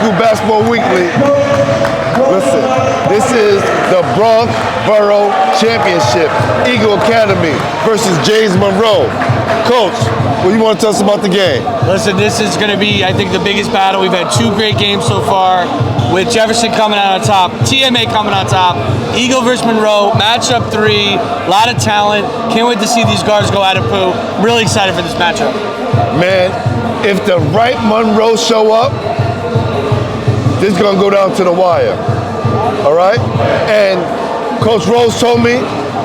do Basketball Weekly. Listen, this is the Bronx Borough Championship. Eagle Academy versus James Monroe. Coach, what do you want to tell us about the game? Listen, this is going to be, I think, the biggest battle. We've had 2 great games so far, with Jefferson coming out on top, TMA coming on top, Eagle versus Monroe, matchup 3, a lot of talent. Can't wait to see these guards go at it, Pooh. Really excited for this matchup. Man, if the right Monroe show up, this is going to go down to the wire. All right? And Coach Rose told me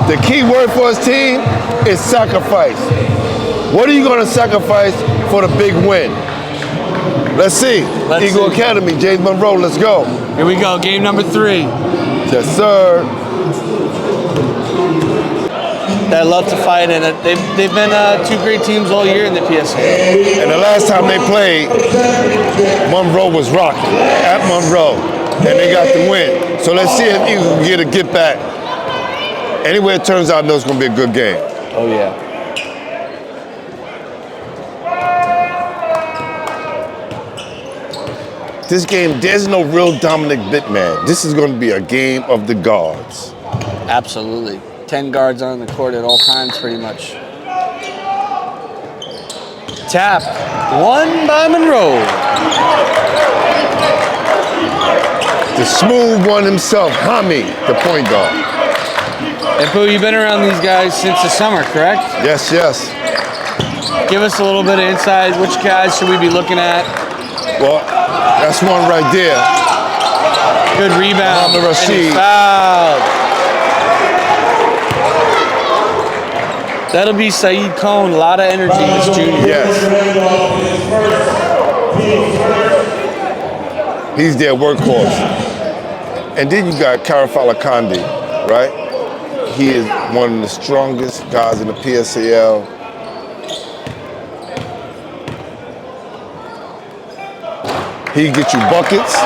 the key word for his team is sacrifice. What are you going to sacrifice for the big win? Let's see. Eagle Academy, James Monroe, let's go. Here we go, game number 3. Yes, sir. They love to fight, and they've been 2 great teams all year in the PSA. And the last time they played, Monroe was rocking at Monroe, and they got the win. So let's see if Eagle can get a get back. Anyway it turns out, I know it's going to be a good game. Oh, yeah. This game, there's no real Dominic Bittman. This is going to be a game of the guards. Absolutely. 10 guards on the court at all times, pretty much. Tap. 1 by Monroe. The smooth one himself, Hami, the point guard. And Pooh, you've been around these guys since the summer, correct? Yes, yes. Give us a little bit of insight. Which guys should we be looking at? Well, that's one right there. Good rebound. Muhammad Rashid. Fouled. That'll be Saeed Cohn. A lot of energy this junior. Yes. He's their workhorse. And then you got Karafala Kandi, right? He is one of the strongest guys in the PSAL. He can get you buckets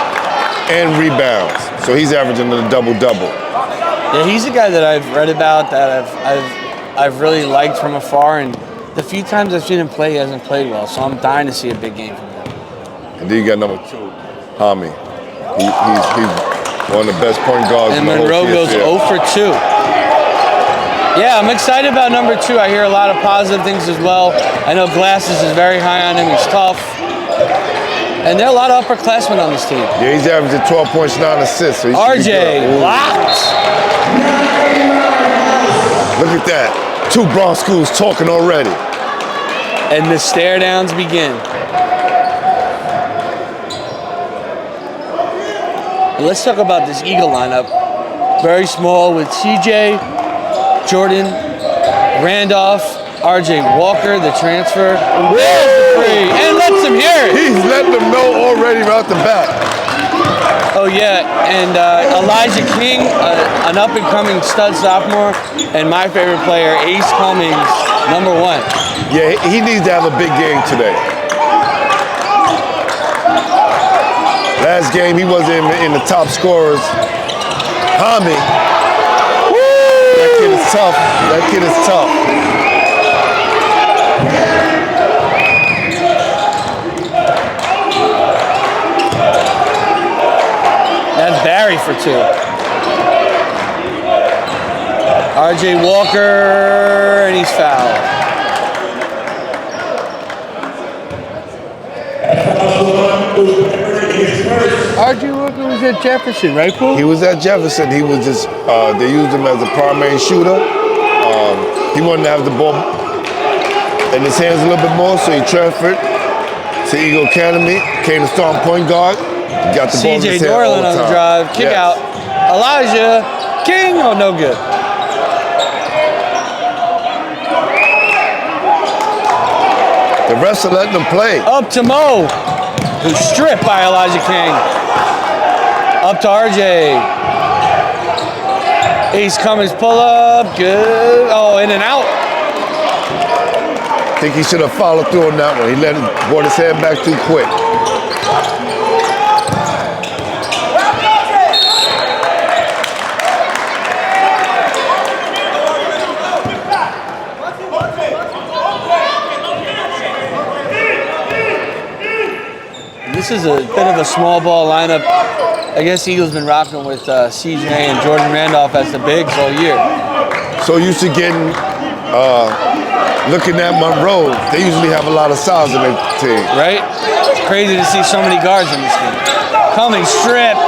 and rebounds. So he's averaging a double-double. Yeah, he's a guy that I've read about, that I've really liked from afar, and the few times I've seen him play, he hasn't played well. So I'm dying to see a big game from him. And then you got number 2, Hami. He's one of the best point guards and in the whole Monroe goes 0 for 2. Yeah, I'm excited about number 2. I hear a lot of positive things as well. I know Glasses is very high on him. He's tough. And there are a lot of upperclassmen on this team. Yeah, he's averaging 12 points, 9 assists. So RJ, locked. Look at that. 2 Bronx schools talking already. And the stare downs begin. Let's talk about this Eagle lineup. Very small with CJ, Jordan, Randolph, RJ Walker, the transfer. There's the 3, and lets him hear it. He's letting them know already right the back. Oh yeah, and Elijah King, an up-and-coming stud sophomore, and my favorite player, Ace Cummings, number 1. Yeah, he needs to have a big game today. Last game, he wasn't in the top scorers. Hami, that kid is tough. That kid is tough. That's Barry for 2. RJ Walker, and he's fouled. RJ Walker was at Jefferson, right, Pooh? He was at Jefferson. He was just, they used him as a primary shooter. He wanted to have the ball in his hands a little bit more, so he transferred to Eagle Academy, came to starting point guard, got the ball in his hand all the time. CJ Dorland on the drive, kick out. Elijah King, oh, no good. The refs are letting them play. Up to Mo, who's stripped by Elijah King. Up to RJ. Ace Cummings pull up, good. Oh, in and out. I think he should have followed through on that one. He brought his head back too quick. This is a bit of a small ball lineup. I guess Eagles been rocking with CJ and Jordan Randolph as the bigs all year. So used to getting, looking at Monroe, they usually have a lot of size in their team. Right? It's crazy to see so many guards in this game. Coming stripped.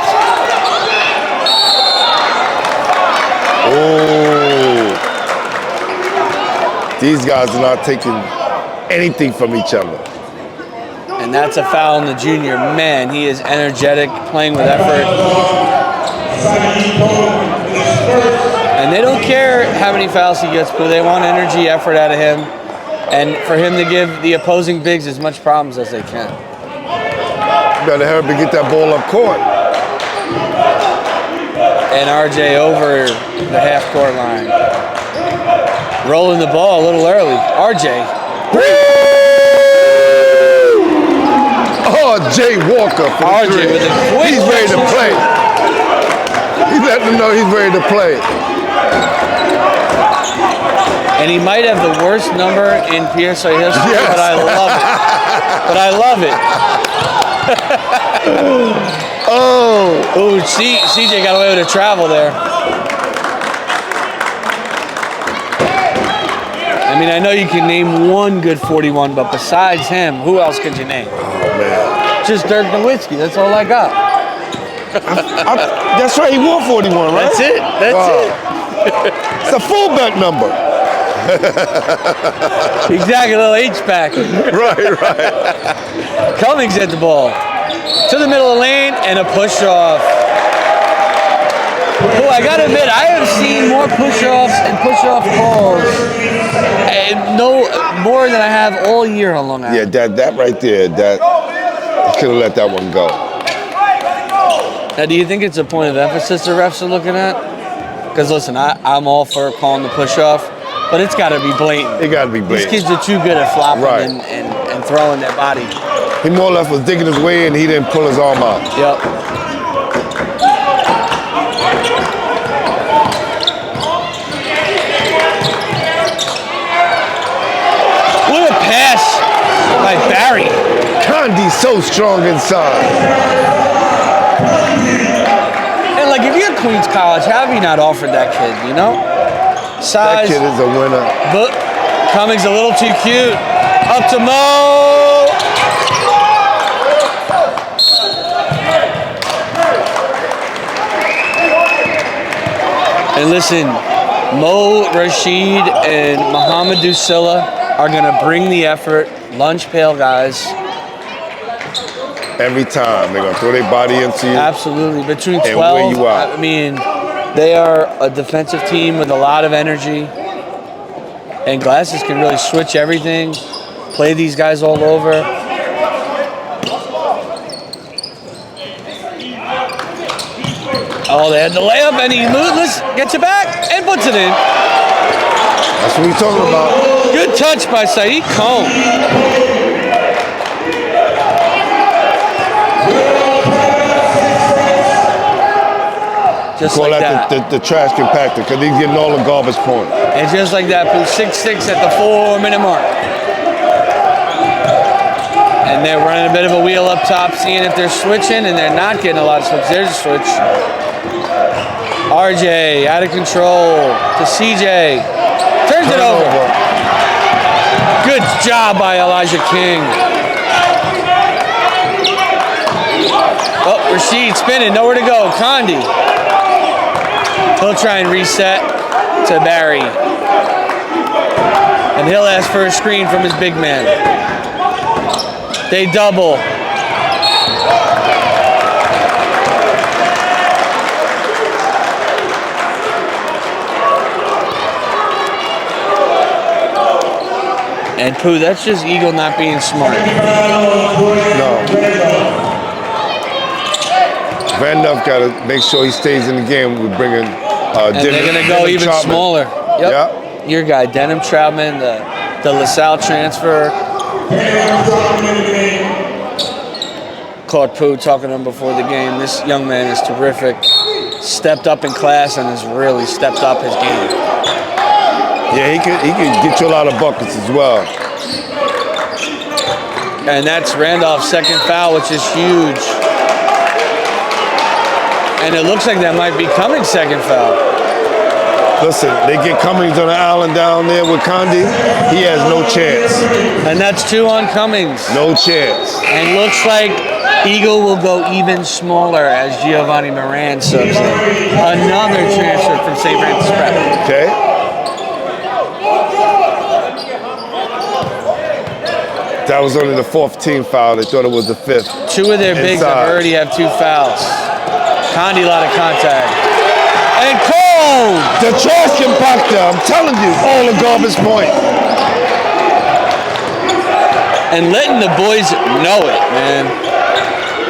Oh. These guys are not taking anything from each other. And that's a foul on the junior. Man, he is energetic, playing with effort. And they don't care how many fouls he gets, but they want energy, effort out of him. And for him to give the opposing bigs as much problems as they can. You better hurry up and get that ball up court. And RJ over the half-court line. Rolling the ball a little early. RJ. Oh, Jay Walker for the RJ three. with a quick He's ready to play. He's letting them know he's ready to play. And he might have the worst number in PSA history, Yes. but I love it. But I love it. Oh, CJ got away with a travel there. I mean, I know you can name one good 41, but besides him, who else could you name? Oh, man. Just Dirk Nowitzki. That's all I got. That's right, he won 41, right? That's it. That's it. It's a fullback number. Exactly, a little H-back. Right. Cummings at the ball. To the middle of the lane and a push-off. Oh, I gotta admit, I have seen more push-offs and push-off calls, and no more than I have all year on Long Island. Yeah, that right there, that could have let that one go. Now, do you think it's a point of emphasis the refs are looking at? Because listen, I'm all for calling the push-off, but it's got to be blatant. It got to be blatant. These kids are too good at flopping Right. and throwing their body. He more or less was digging his way in, he didn't pull his arm out. Yep. What a pass by Barry. Condi's so strong inside. And like, if you're Queens College, how have you not offered that kid, you know? That Size. kid is a winner. But Cummings a little too cute. Up to Mo. And listen, Mo, Rashid, and Muhammad Dusilla are going to bring the effort. Lunch pail guys. Every time they're gonna throw their body into you. Absolutely. Between And 12, where you at. I mean, they are a defensive team with a lot of energy. And Glasses can really switch everything, play these guys all over. Oh, they had the layup, and he moves, gets it back, and puts it in. That's what we're talking about. Good touch by Saeed Cohn. Just Call like that that. the trash compactor because he's getting all the garbage points. And just like that, put 6-6 at the 4-minute mark. And they're running a bit of a wheel up top, seeing if they're switching, and they're not getting a lot of switch. There's a switch. RJ out of control to CJ. Turns it over. Good job by Elijah King. Oh, Rashid spinning, nowhere to go. Condi. He'll try and reset to Barry. And he'll ask for a screen from his big man. They double. And Pooh, that's just Eagle not being smart. No. Van Nuff got to make sure he stays in the game. We're bringing And they're going to go even Troutman. smaller. Yep. Yeah. Your guy, Denham Troutman, the LaSalle transfer. Caught Pooh talking to him before the game. This young man is terrific. Stepped up in class and has really stepped up his game. Yeah, he could get you a lot of buckets as well. And that's Randolph's second foul, which is huge. And it looks like that might be Cummings' second foul. Listen, they get Cummings on the island down there with Condi. He has no chance. And that's 2 on Cummings. No chance. And looks like Eagle will go even smaller as Giovanni Moran subs in. Another transfer from St. Francis Prep. Okay. That was only the 4th team foul. They thought it was the 5th. 2 of their bigs already have 2 fouls. Condi, a lot of contact. And Cole! The trash compactor, I'm telling you, all the garbage point. And letting the boys know it, man.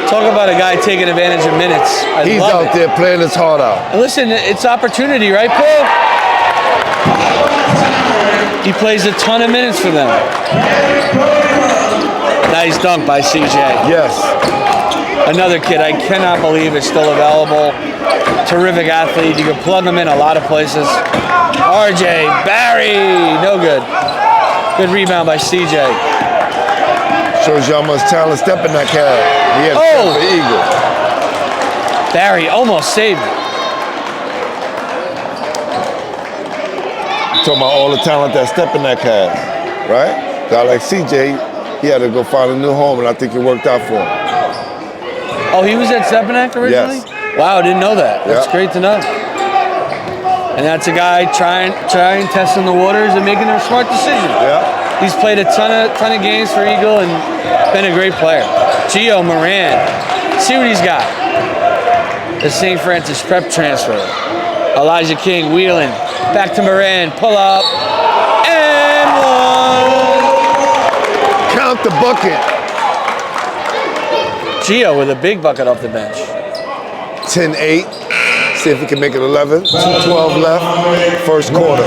Talk about a guy taking advantage of minutes. He's out there playing his heart out. And listen, it's opportunity, right, Paul? He plays a ton of minutes for them. Nice dunk by CJ. Yes. Another kid I cannot believe is still available. Terrific athlete. You can plug him in a lot of places. RJ Barry, no good. Good rebound by CJ. Shows you how much talent step in that cat. He had the Eagle. Barry almost saved it. Talking about all the talent that step in that cat, right? Guy like CJ, he had to go find a new home, and I think it worked out for him. Oh, he was at Stepanak originally? Yes. Wow, I didn't know that. That's great to know. And that's a guy trying, testing the waters and making a smart decision. Yeah. He's played a ton of games for Eagle and been a great player. Gio Moran. See what he's got. The St. Francis Prep transfer. Elijah King wheeling. Back to Moran. Pull up. And 1. Count the bucket. Gio with a big bucket off the bench. 10-8. See if he can make it 11. 2:12 left. First quarter.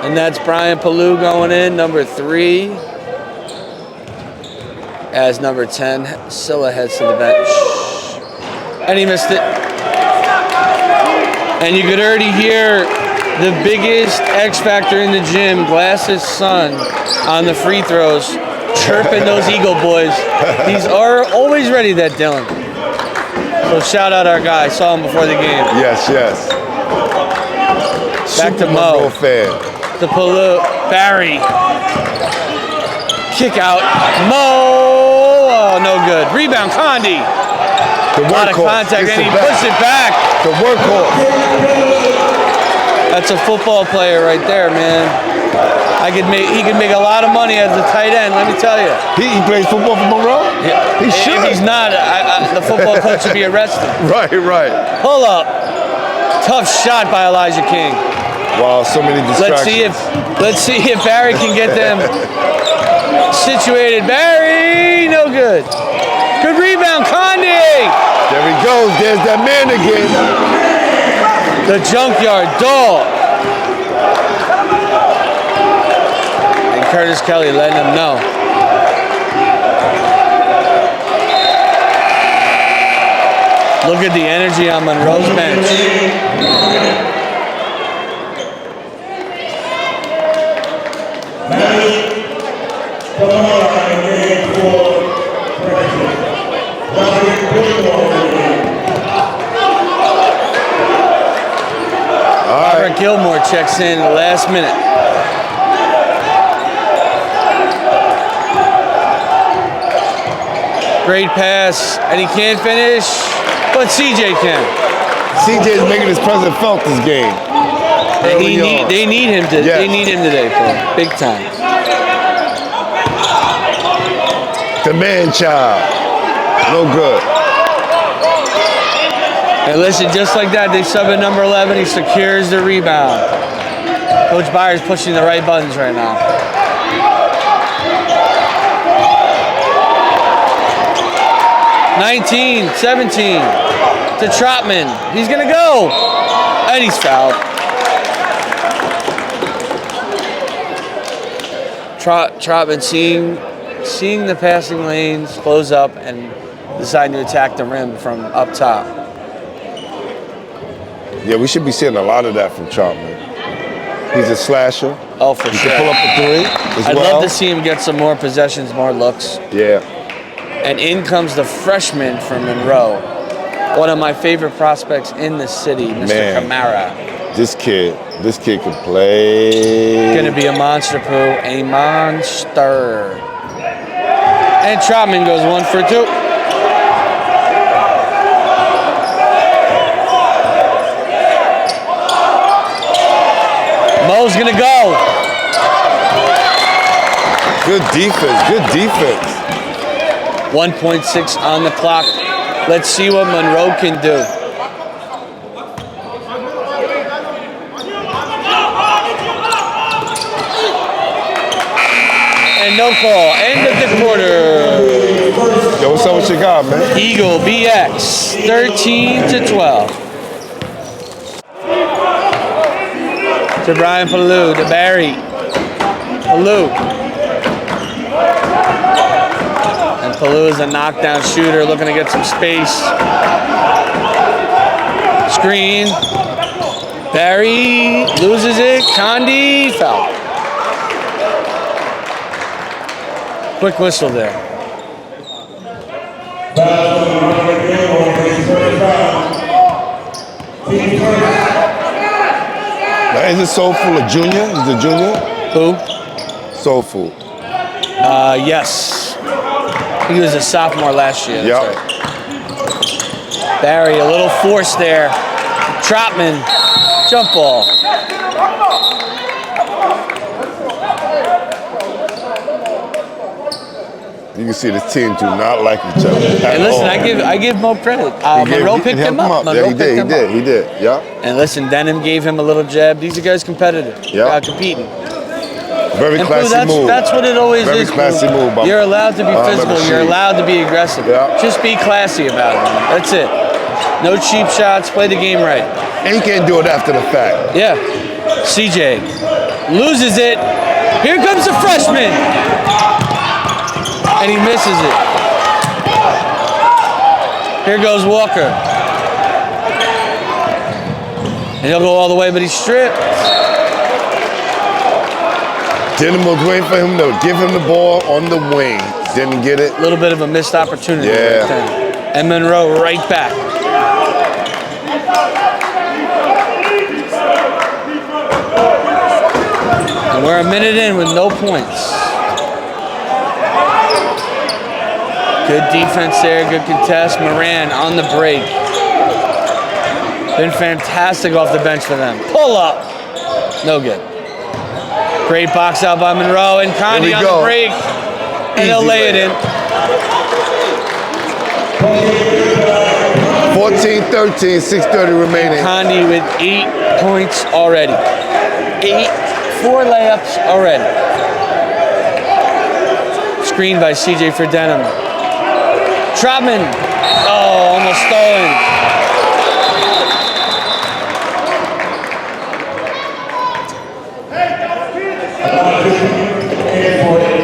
And that's Brian Palou going in, number 3. As number 10, Scylla heads to the bench. And he missed it. And you could already hear the biggest X factor in the gym, Glass's son, on the free throws, chirping those Eagle boys. He's always ready, that Dylan. So shout out our guy. Saw him before the game. Yes, yes. Back to Mo. Monroe fan. To Palou. Barry. Kick out. Mo. Oh, no good. Rebound, Condi. The A lot of contact, and he puts it back. The workhorse. That's a football player right there, man. He could make a lot of money as a tight end, let me tell you. He plays football for Monroe? Yeah. He should. If he's not, the football coach should be arrested. Right. Pull up. Tough shot by Elijah King. Wow, so many distractions. Let's see if Barry can get them situated. Barry, no good. Good rebound, Condi. There he goes. There's that man again. The junkyard dog. And Curtis Kelly letting him know. Look at the energy on Monroe's bench. Robert Gilmore checks in at the last minute. Great pass, and he can't finish, but CJ can. CJ is making his presence felt this game. And they need him to. Yes. They need him today, Paul. Big time. The man child. No good. And listen, just like that, they sub at number 11. He secures the rebound. Coach Byers pushing the right buttons right now. (19, 17) to Trotman. He's gonna go, and he's fouled. Trotman seeing the passing lanes close up and deciding to attack the rim from up top. Yeah, we should be seeing a lot of that from Chapman. He's a slasher. Oh, for He sure. can pull up a three as I'd well. love to see him get some more possessions, more looks. Yeah. And in comes the freshman from Monroe. One of my favorite prospects in the city, Mr. Kamara. This kid can play. Gonna be a monster, Pooh. A monster. And Trotman goes 1 for 2. Mo's gonna go. Good defense. 1.6 on the clock. Let's see what Monroe can do. And no call. End of the quarter. Yo, what's up with your guy, man? Eagle BX 13-12. To Brian Palou, to Barry. Palou. And Palou is a knockdown shooter looking to get some space. Screen. Barry loses it. Condi foul. Quick whistle there. Now, is it Soulful a junior? He's a junior? Who? Soulful. Yes. He was a sophomore last year. Yep. That's right. Barry, a little force there. Trotman, jump ball. You can see the team do not like each other. And listen, I give Mo credit. Monroe picked him up. Yeah, he did. Yeah. And listen, Denham gave him a little jab. These guys competitive. Yeah. Competing. Very classy move. That's what it always Very is. classy move. You're allowed to be physical. You're allowed to be aggressive. Yeah. Just be classy about it. That's it. No cheap shots. Play the game right. And you can't do it after the fact. Yeah. CJ loses it. Here comes the freshman. And he misses it. Here goes Walker. And he'll go all the way, but he's stripped. Denham was waiting for him to give him the ball on the wing. Didn't get it. A little bit of a missed opportunity. Yeah. Right there. And Monroe right back. And we're a minute in with no points. Good defense there, good contest. Moran on the break. Been fantastic off the bench for them. Pull up. No good. Great box out by Monroe and Condi on the break. And they'll lay it in. 14-13, 6:30 remaining. Condi with 8 points already. 4 layups already. Screen by CJ for Denham. Trotman. Oh, almost stolen.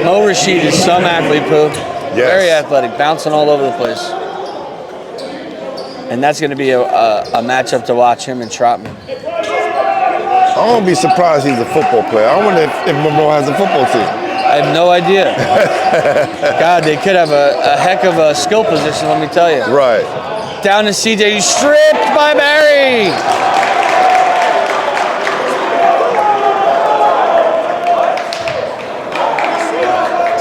Mo Rashid is some athlete, Pooh. Yes. Very athletic, bouncing all over the place. And that's going to be a matchup to watch, him and Trotman. I won't be surprised he's a football player. I wonder if Monroe has a football team. I have no idea. God, they could have a heck of a skill position, let me tell you. Right. Down to CJ, stripped by Barry.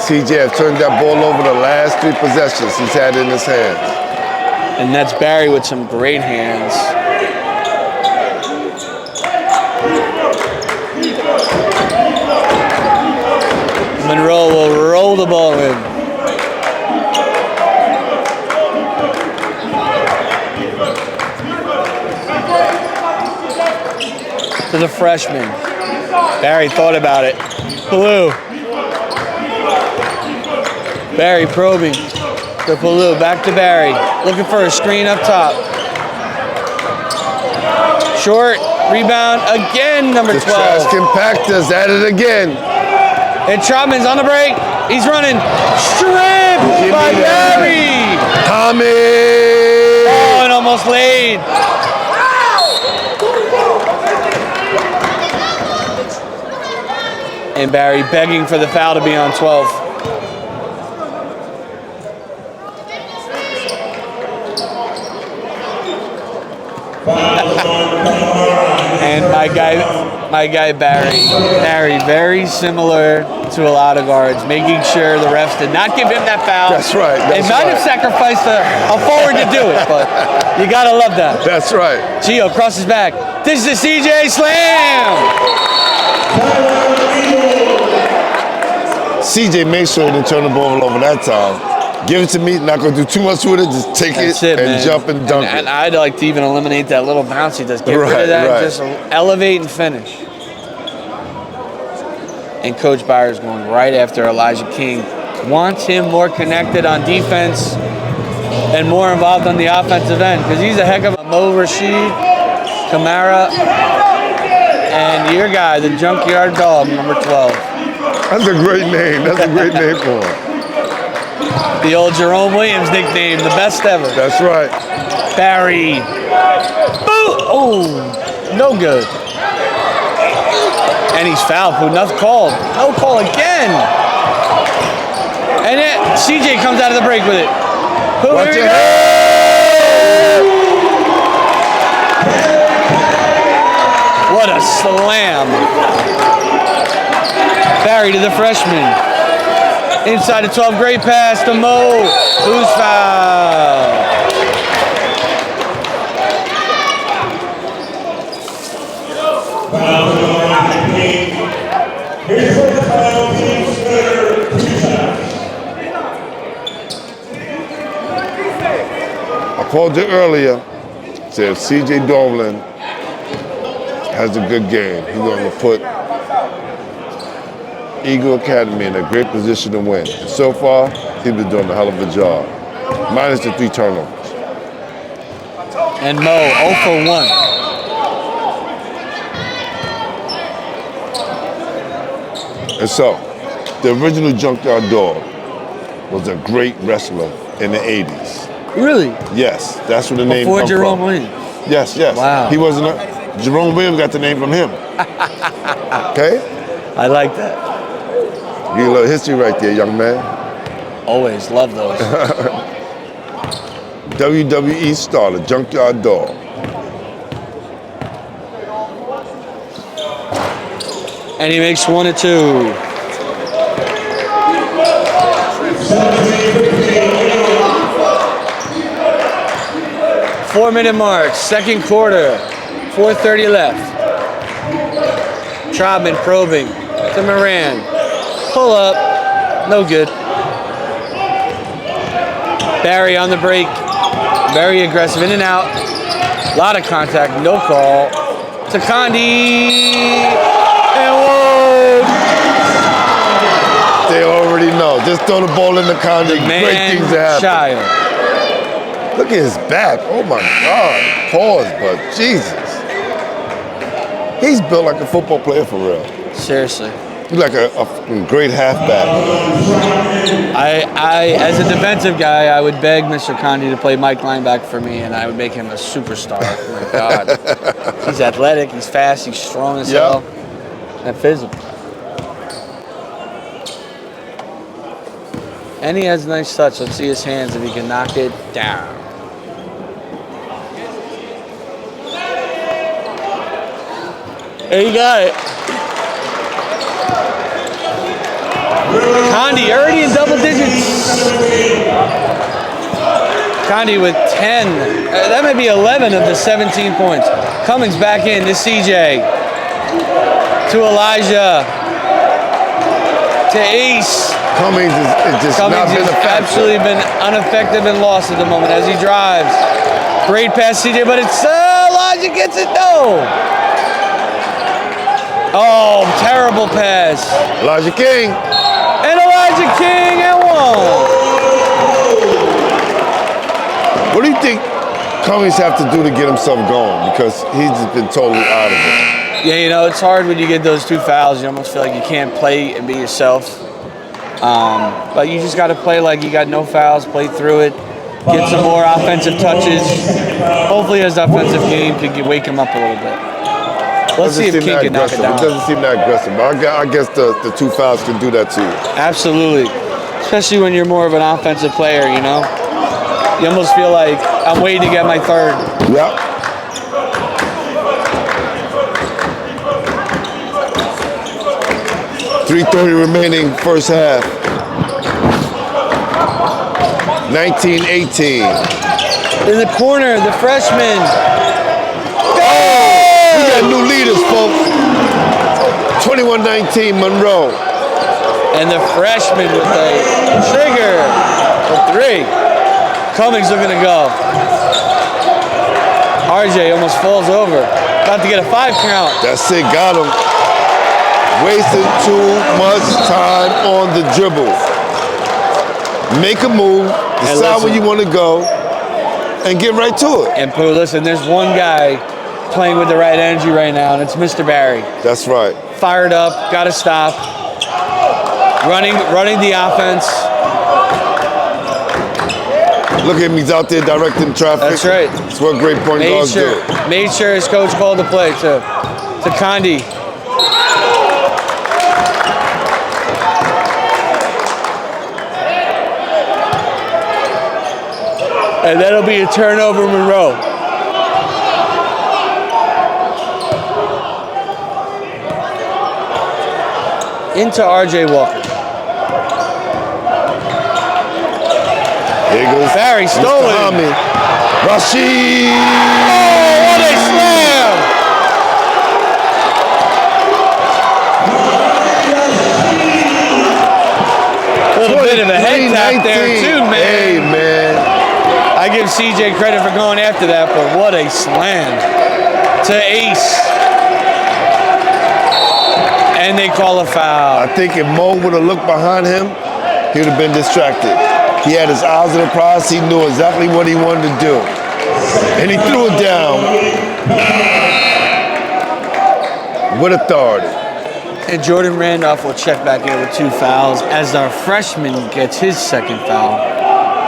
CJ has turned that ball over the last 3 possessions he's had in his hands. And that's Barry with some great hands. Monroe will roll the ball in. To the freshman. Barry thought about it. Palou. Barry probing. To Palou, back to Barry. Looking for a screen up top. Short, rebound again, number 12. The trash compactors at it again. And Trotman's on the break. He's running. Stripped by Barry. Tommy! Oh, and almost laid. And Barry begging for the foul to be on 12. And my guy Barry, very similar to a lot of guards, making sure the refs did not give him that foul. That's right. They might have sacrificed a forward to do it, but you gotta love that. That's right. Gio crosses back. This is CJ slam. CJ made sure he didn't turn the ball over that time. Give it to me, not gonna do too much with it, just take it and man. jump and dunk it. And I'd like to even eliminate that little bounce he does. Get rid of that and just elevate and finish. And Coach Byers going right after Elijah King. Wants him more connected on defense and more involved on the offensive end because he's a heck of a Mo Rashid, Kamara, and your guy, the Junkyard Dog, number 12. That's a great name. That's a great name for him. The old Jerome Williams nickname, the best ever. That's right. Barry. Boo! Oh, no good. And he's fouled. Enough called. No call again. And it, CJ comes out of the break with it. Watch Here your we go. What a slam. Barry to the freshman. Inside the 12, great pass to Mo. Who's fouled? I called you earlier, said if CJ Dolan has a good game, he's going to put Eagle Academy in a great position to win. And so far, he's been doing a hell of a job. Minus the 3 turnovers. And Mo, 0 for 1. And so, the original Junkyard Dog was a great wrestler in the 80s. Really? Yes, that's where the name Before comes Jerome from. Williams. Yes, yes. Wow. He wasn't Jerome Williams got the name from him. Okay? I like that. Give you a little history right there, young man. Always love those. WWE star, the Junkyard Dog. And he makes 1 or 2. Four-minute mark, second quarter, 4:30 left. Trotman probing to Moran. Pull up, no good. Barry on the break, very aggressive, in and out. A lot of contact, no call. To Condi, and whoa! They already know. Just throw the ball in the Condi. Great things happen. Child. Look at his back. Oh my God. Pause, but Jesus. He's built like a football player for real. Seriously. He's like a great halfback. I, as a defensive guy, I would beg Mr. Condi to play Mike linebacker for me, and I would make him a superstar. Oh my God. He's athletic, he's fast, he's strong as hell, and physical. And he has a nice touch. Let's see his hands if he can knock it down. There you got it. Condi already in double digits. Condi with 10. That might be 11 of the 17 points. Cummings back in to CJ. To Elijah. To Ace. Cummings has just not been effective. Absolutely been ineffective and lost at the moment as he drives. Great pass, CJ, but it's Elijah gets it. No. Oh, terrible pass. Elijah King. And Elijah King and 1. What do you think Cummings have to do to get himself going? Because he's just been totally out of it. Yeah, you know, it's hard when you get those 2 fouls. You almost feel like you can't play and be yourself. But you just got to play like you got no fouls, play through it, get some more offensive touches. Hopefully his offensive game could wake him up a little bit. Let's see if King can knock it down. It doesn't seem that aggressive, but I guess the 2 fouls can do that to you. Absolutely. Especially when you're more of an offensive player, you know? You almost feel like I'm waiting to get my third. Yep. .330 remaining first half. 19-18. In the corner, the freshman. We got new leaders, folks. 21-19, Monroe. And the freshman with a trigger for 3. Cummings looking to go. RJ almost falls over. About to get a 5 count. That's it, got him. Wasting too much time on the dribble. Make a move, decide where you want to go, and get right to it. And Pooh, listen, there's one guy playing with the right energy right now, and it's Mr. Barry. That's right. Fired up, got to stop. Running the offense. Look at him, he's out there directing traffic. That's right. That's what great point guards do. Made sure his coach called the play to Condi. And that'll be a turnover, Monroe. Into RJ Walker. Here goes Barry stolen. Rashid. Oh, what a slam! A little bit of a head tap there too, man. Hey, man. I give CJ credit for going after that, but what a slam to Ace. And they call a foul. I think if Mo would have looked behind him, he would have been distracted. He had his eyes on the prize. He knew exactly what he wanted to do. And he threw it down with authority. And Jordan Randolph will check back in with 2 fouls as our freshman gets his 2nd foul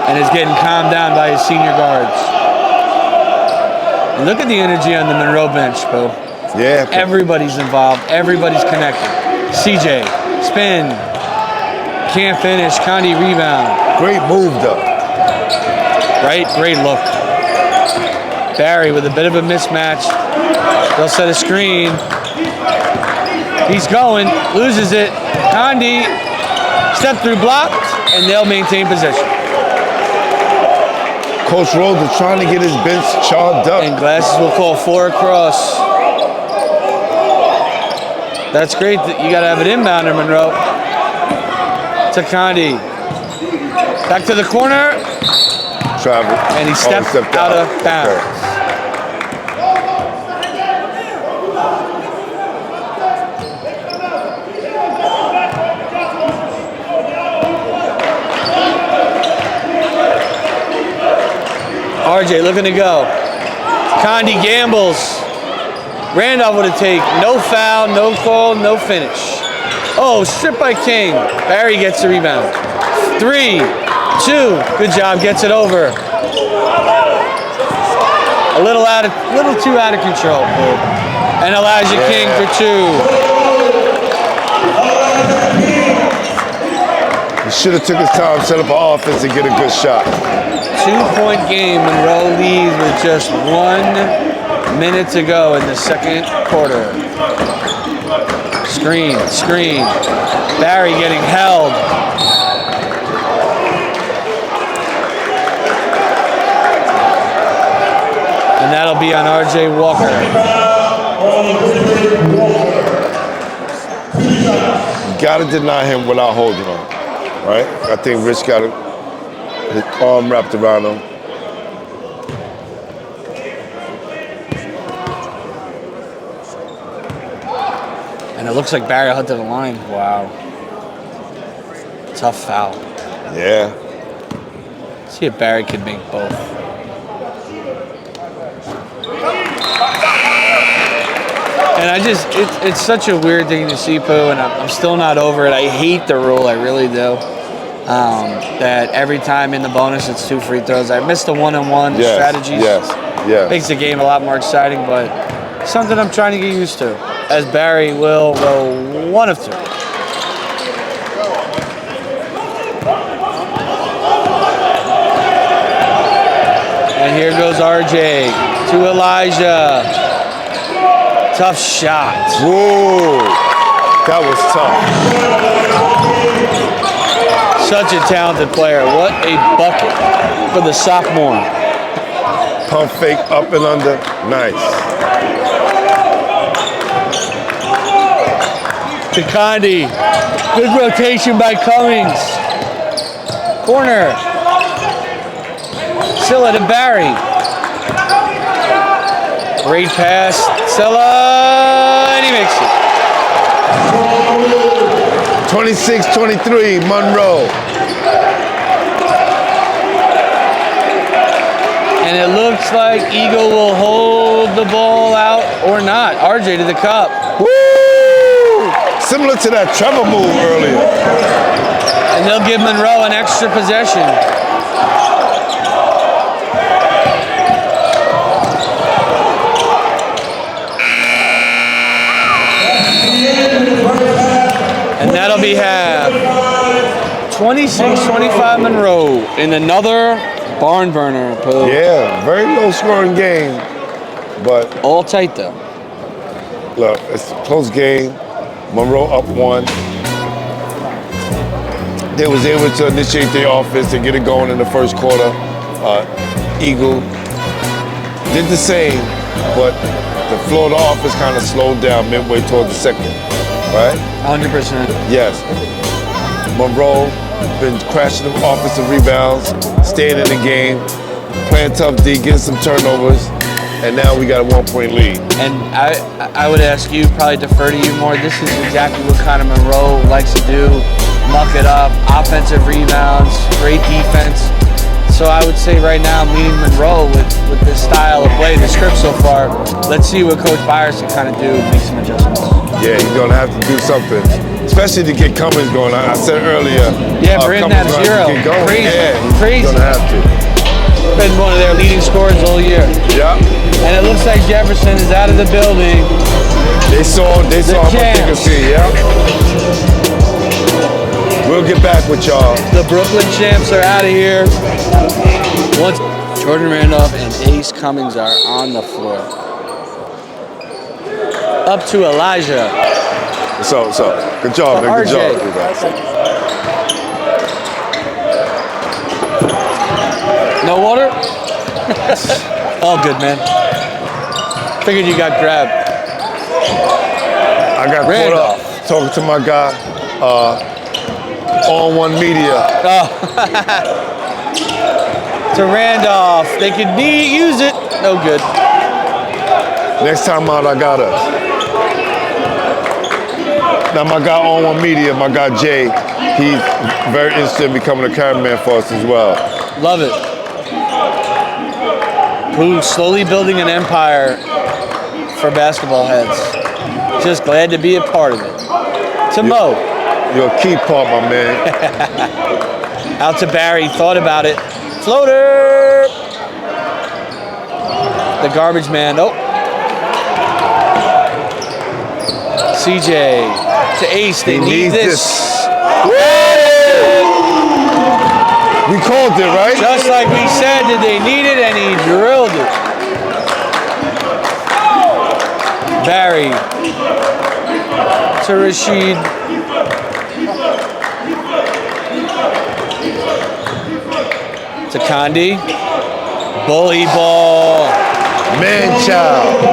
and is getting calmed down by his senior guards. And look at the energy on the Monroe bench, Bo. Yeah. Everybody's involved. Everybody's connected. CJ, spin. Can't finish. Condi rebound. Great move, though. Right? Great look. Barry with a bit of a mismatch. They'll set a screen. He's going. Loses it. Condi. Step through blocked. And they'll maintain possession. Coach Rose is trying to get his bench charged up. And Glasses will call 4 across. That's great. You got to have an inbounder, Monroe. To Condi. Back to the corner. Travel. And he stepped out of bounds. RJ looking to go. Condi gambles. Randolph with a take. No foul, no call, no finish. Oh, stripped by King. Barry gets the rebound. 3, 2. Good job. Gets it over. A little too out of control. And Elijah King for 2. He should have took his time, set up an offense, and get a good shot. 2-point game. Monroe leads with just 1 minute to go in the 2nd quarter. Screen. Barry getting held. And that'll be on RJ Walker. You gotta deny him without holding him, right? I think Rich got his arm wrapped around him. And it looks like Barry hit to the line. Wow. Tough foul. Yeah. See if Barry could make both. And it's such a weird thing to see, Pooh, and I'm still not over it. I hate the rule, I really do. That every time in the bonus it's 2 free throws. I missed the one-on-one strategies. Yes. Makes the game a lot more exciting, but Something I'm trying to get used to, as Barry will go one of two. And here goes RJ to Elijah. Tough shot. Whoa, that was tough. Such a talented player. What a bucket for the sophomore. Pump fake up and under. Nice. Takandi. Good rotation by Cummings. Corner. Silla to Barry. Great pass. Silla, and he makes it. 26-23, Monroe. And it looks like Eagle will hold the ball out or not. RJ to the cup. Woo! Similar to that Trevor move earlier. And they'll give Monroe an extra possession. And that'll be half. 26-25 Monroe in another barn burner. Pooh. Yeah, very low scoring game. But All tight though. look, it's a close game. Monroe up 1. They was able to initiate their offense and get it going in the first quarter. Eagle did the same, but the flow of the offense kind of slowed down midway towards the second, right? 100%. Yes. Monroe been crashing the offensive rebounds, staying in the game, playing tough D, getting some turnovers, and now we got a 1-point lead. And I would ask you, probably defer to you more. This is exactly what kind of Monroe likes to do. Muck it up, offensive rebounds, great defense. So I would say right now, meeting Monroe with this style of play, the script so far, let's see what Coach Byers can kind of do, make some adjustments. Yeah, he's gonna have to do something, especially to get Cummings going. I said earlier. Yeah, for him that Cummings zero. gonna get going. Crazy, Yeah, crazy. He's gonna have to. Been one of their leading scorers all year. Yeah. And it looks like Jefferson is out of the building. They saw him on champs. see, yeah. We'll get back with y'all. The Brooklyn champs are out of here. Once Jordan Randolph and Ace Cummings are on the floor. Up to Elijah. So, good job, man. Good RJ. job, you guys. No water? All good, man. Figured you got grabbed. I got Randolph. caught up talking to my guy, on One Media. Oh. To Randolph. They could use it. No good. Next time out, I got us. Now, my guy on One Media, my guy Jay, he's very interested in becoming a cameraman for us as well. Love it. Who's slowly building an empire for basketball heads. Just glad to be a part of it. To Mo. You're a key part, my man. Out to Barry, thought about it. Floater! The garbage man, oh. CJ to Ace, they need this. We called it, right? Just like we said that they needed, and he drilled it. Barry to Rashid. To Condi. Bully ball. Man-child.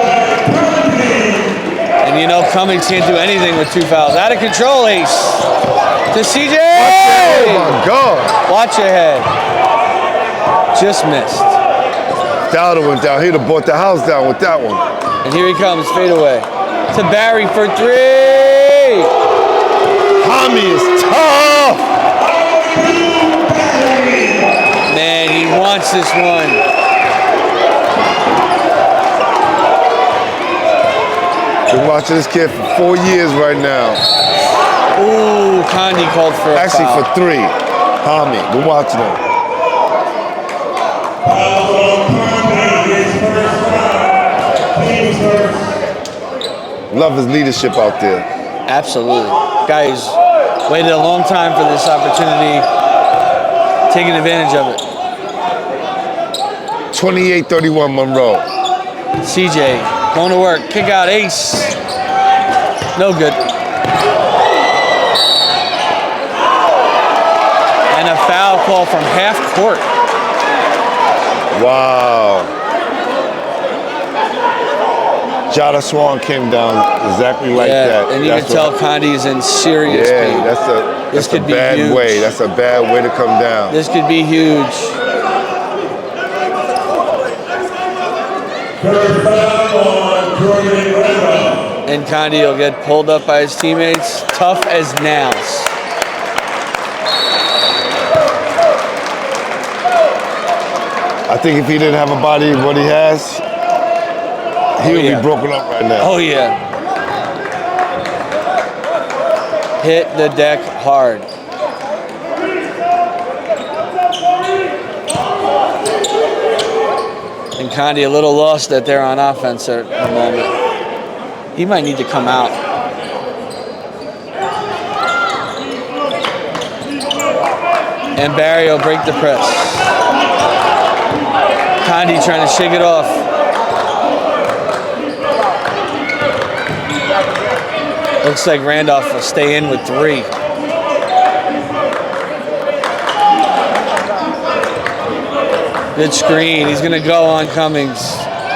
And you know Cummings can't do anything with 2 fouls. Out of control, Ace. To CJ! Oh my God. Watch your head. Just missed. Dowder went down. He'd have brought the house down with that one. And here he comes, fade away. To Barry for 3! Tommy is tough. Man, he wants this one. Been watching this kid for 4 years right now. Ooh, Condi called for a Actually, foul. for 3. Tommy, been watching him. Love his leadership out there. Absolutely. Guys, waited a long time for this opportunity, taking advantage of it. 28-31 Monroe. CJ going to work, kick out, ace. No good. And a foul call from half court. Wow. Jada Swan came down exactly like that. And you can tell Condi is in serious pain. That's a bad huge. way. That's a bad way to come down. This could be huge. And Condi will get pulled up by his teammates, tough as nails. I think if he didn't have a body what he has, he would be broken up right now. Oh, yeah. Hit the deck hard. And Condi a little lost that they're on offense at the moment. He might need to come out. And Barry will break the press. Condi trying to shake it off. Looks like Randolph will stay in with 3. Good screen. He's going to go on Cummings.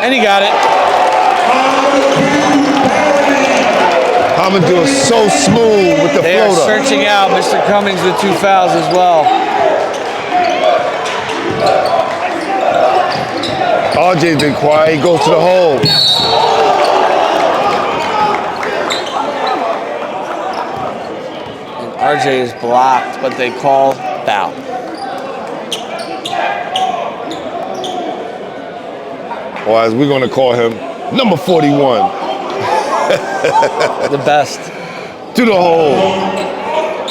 And he got it. Hamidou is so smooth with the They floater. are searching out Mr. Cummings with 2 fouls as well. RJ's been quiet. He goes to the hole. And RJ is blocked, but they call foul. Or as we're going to call him, number 41. The best. To the hole.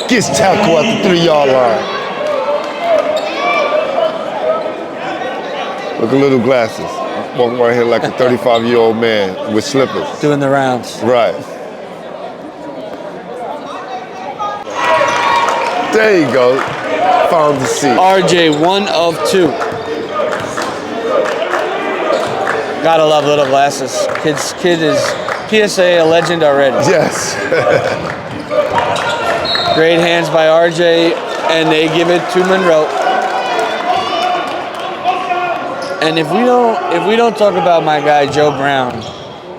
Gets tackled at the 3-yard line. Look at little glasses. Walking right here like a 35-year-old man with slippers. Doing the rounds. Right. There you go. Found the seat. RJ, 1 of 2. Gotta love little glasses. Kid is PSA a legend already. Yes. Great hands by RJ, and they give it to Monroe. And if we don't talk about my guy Joe Brown,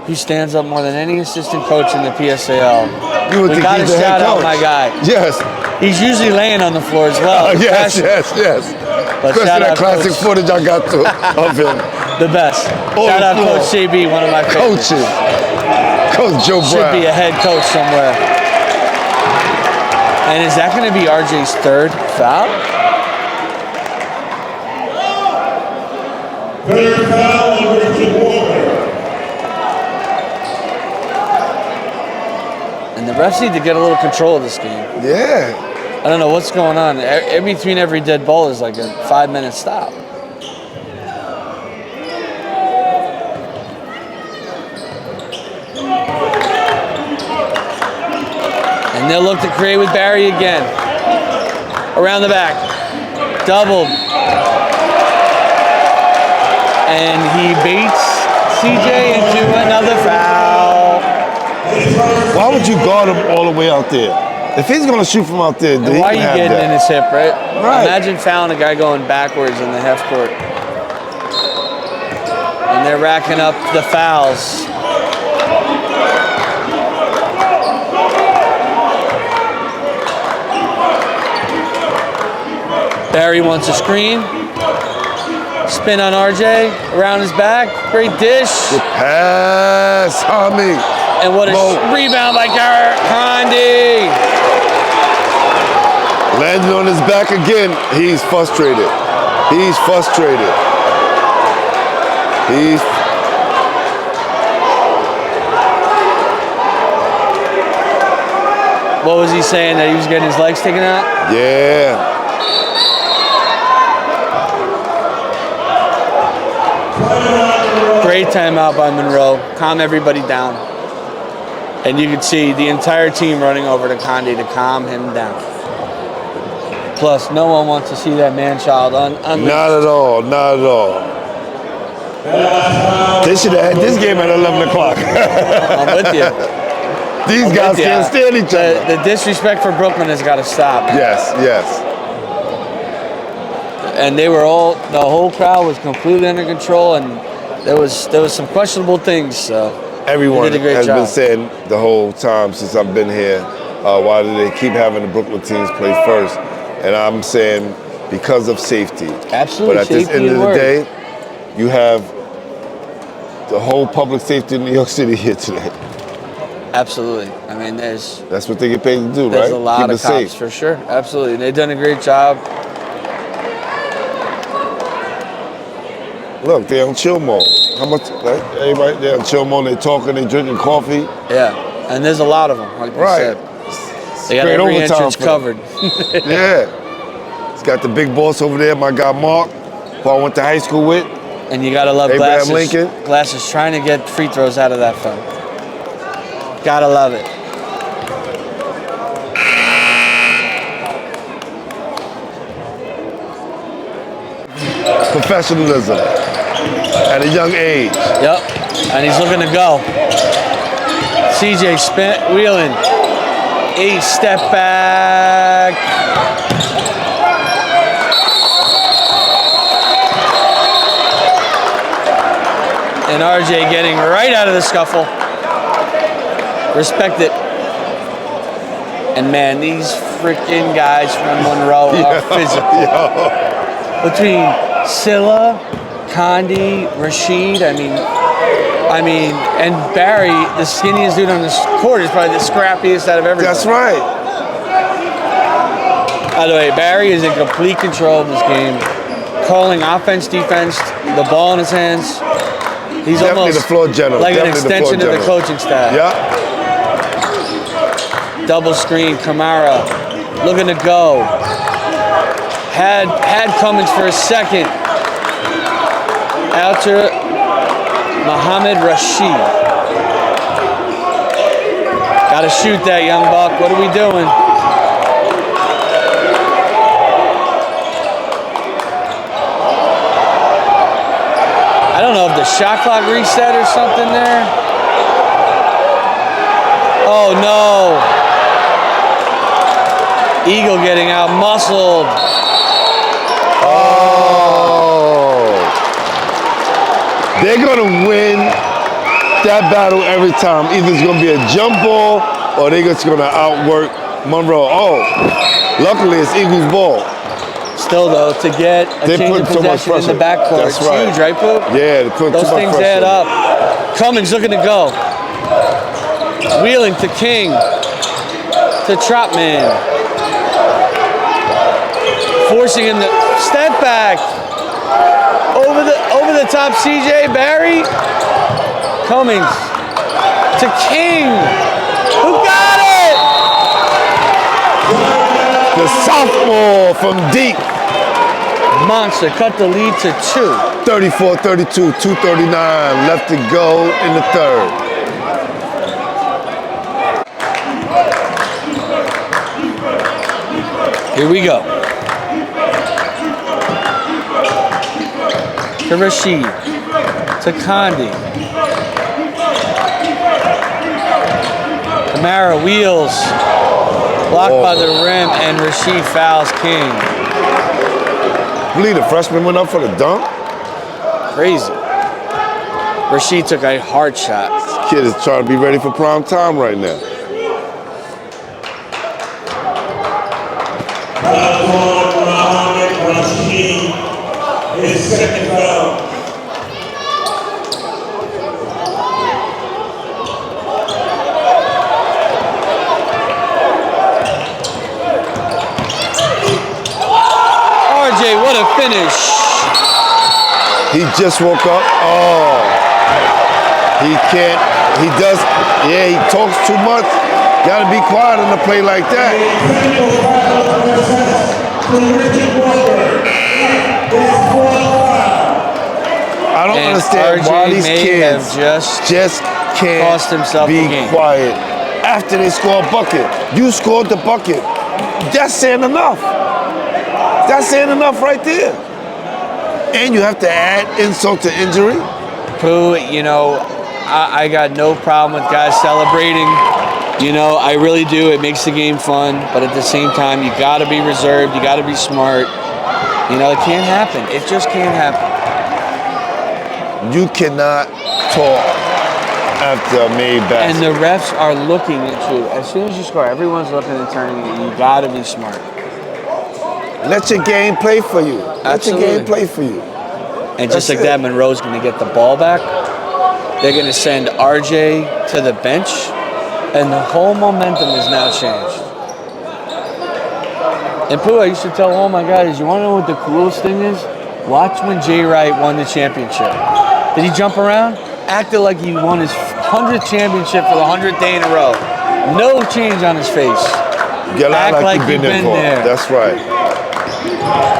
who stands up more than any assistant coach in the PSAL, we gotta shout out my guy. Yes. He's usually laying on the floor as well. Yes. But Especially shout that out classic Coach, footage I got of him. the best. Shout out Coach JB, one of my favorites. Coaching. Coach Joe Brown. Should be a head coach somewhere. And is that going to be RJ's 3rd foul? 3rd foul on Richard Walker. And the refs need to get a little control of this game. Yeah. I don't know what's going on. Between every dead ball is like a 5-minute stop. And they'll look to create with Barry again. Around the back. Doubled. And he baits CJ into another foul. Why would you guard him all the way out there? If he's going to shoot from out there, And why are you getting in his hip, right? Right. Imagine fouling a guy going backwards in the half court. And they're racking up the fouls. Barry wants a screen. Spin on RJ, around his back. Great dish. Good pass, homie. And what a rebound by Condi. Landing on his back again. He's frustrated. What was he saying? That he was getting his legs taken out? Yeah. Great timeout by Monroe. Calm everybody down. And you could see the entire team running over to Condi to calm him down. Plus, no one wants to see that man-child unleashed. Not at all. Not at all. They should have had this game at 11 o'clock. I'm with you. These guys can't stand each other. The disrespect for Brooklyn has got to stop. Yes, yes. And they were the whole crowd was completely under control, and there was some questionable things. So Everyone did a great has job. been saying the whole time since I've been here, why do they keep having the Brooklyn teams play first? And I'm saying because of safety. Absolutely, But at this safety end of and the word. day, you have the whole public safety in New York City here today. Absolutely. I mean, there's That's what they get paid to do, right? a lot Keep of it cops safe. for sure. Absolutely, they've done a great job. Look, they're on chill mode. How much? Like, everybody, they're on chill mode. They're talking. They're drinking coffee. Yeah, and there's a lot of them, like you Right. said. They got Straight every overtime entrance for them. covered. Yeah. It's got the big boss over there, my guy Mark, who I went to high school with. And you gotta love Abraham Glasses. Lincoln. Glasses trying to get free throws out of that phone. Gotta love it. Professionalism at a young age. Yep. And he's looking to go. CJ wheeling. Step back. And RJ getting right out of the scuffle. Respect it. And man, these freaking guys from Monroe are physical. Between Scylla, Condi, Rashid, I mean, and Barry, the skinniest dude on this court, is probably the scrappiest out of everybody. That's right. By the way, Barry is in complete control of this game, calling offense, defense, the ball in his hands. He's Definitely almost the floor general. like an Definitely the extension floor of the general. coaching staff. Yeah. Double screen, Kamara looking to go. Had Cummins for a second. Out to Mohamed Rashid. Gotta shoot that, young buck. What are we doing? I don't know if the shot clock reset or something there. Oh no. Eagle getting out muscled. Oh. They're going to win that battle every time. Either it's going to be a jump ball or they're just going to outwork Monroe. Oh, luckily it's Eagles' ball. Still though, to get a They change put of so much possession in the pressure. backcourt, That's it's right. huge, right, Poop? Yeah, they put Those too much things pressure. add up. Cummins looking to go. Wheeling to King. To Trotman. Forcing in the step back. Over the top, CJ Barry. Cummings to King. Who got it? The sophomore from deep. Monster cut the lead to 2. 34-32, 2:39 left to go in the third. Here we go. To Rashid. To Condi. Kamara wheels. Blocked by the rim, and Rashid fouls King. I believe the freshman went up for the dunk. Crazy. Rashid took a hard shot. This kid is trying to be ready for prime time right now. Mohamed Rashid, his second foul. RJ, what a finish. He just woke up. Oh. He can't. He does. Yeah, he talks too much. Got to be quiet on a play like that. I don't And understand RJ why these may kids have just can't cost himself be the game. quiet after they score a bucket. You scored the bucket. That's saying enough. That's saying enough right there. And you have to add insult to injury. Pooh, you know, I got no problem with guys celebrating. You know, I really do. It makes the game fun. But at the same time, you got to be reserved. You got to be smart. You know, it can't happen. It just can't happen. You cannot talk after a made basket. And the refs are looking at you. As soon as you score, everyone's looking and turning at you. You got to be smart. Let your game play for you. Let your Absolutely. game play for you. And just That's like that, it. Monroe's going to get the ball back. They're going to send RJ to the bench. And the whole momentum is now changed. And Pooh, I used to tell all my guys, you want to know what the coolest thing is? Watch when Jay Wright won the championship. Did he jump around? Acted like he won his 100th championship for the 100th day in a row. No change on his face. You gotta Act act like like you've been you've there been for. there. That's right.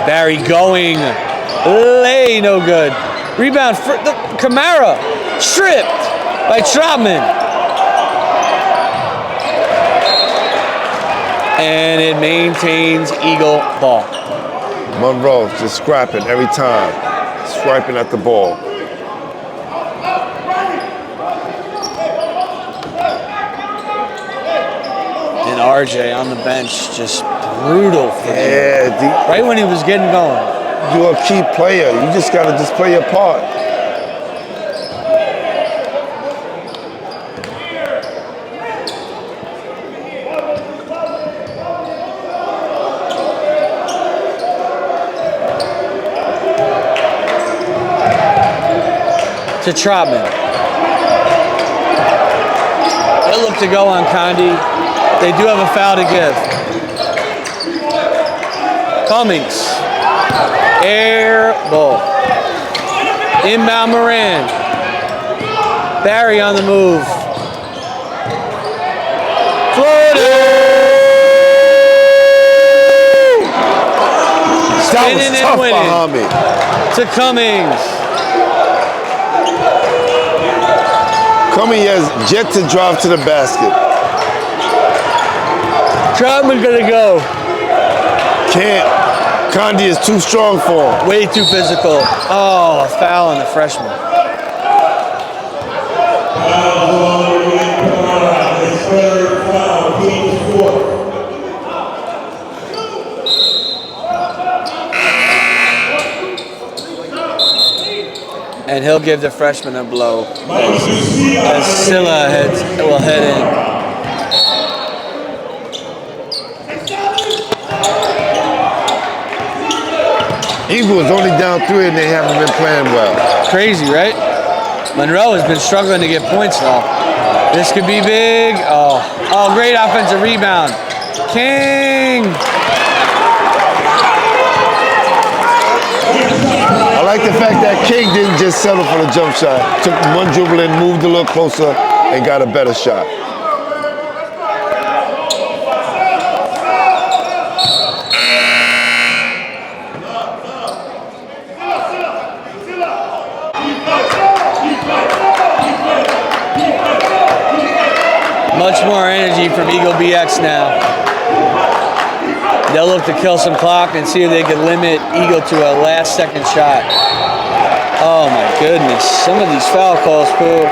Barry going. Lay, no good. Rebound, Kamara. Stripped by Trotman. And it maintains Eagle ball. Monroe just scrapping every time. Swiping at the ball. And RJ on the bench, just brutal for him. Yeah, Right when he was getting going. you're a key player. You just gotta just play your part. To Trotman. They'll look to go on Condi. They do have a foul to give. Cummings. Air ball. Inbound Moran. Barry on the move. That was Spinning and tough winning. behind me. To Cummings. Cummings has yet to drive to the basket. Trotman gonna go. Can't. Condi is too strong for him. Way too physical. Oh, a foul on the freshman. His third foul, team fourth. And he'll give the freshman a blow. As Scylla will head in. Eagles only down 3 and they haven't been playing well. Crazy, right? Monroe has been struggling to get points though. This could be big. Oh, great offensive rebound. King. I like the fact that King didn't just settle for the jump shot. Took one dribble and moved a little closer and got a better shot. Much more energy from Eagle BX now. They'll look to kill some clock and see if they can limit Eagle to a last second shot. Oh my goodness. Some of these foul calls, Pooh.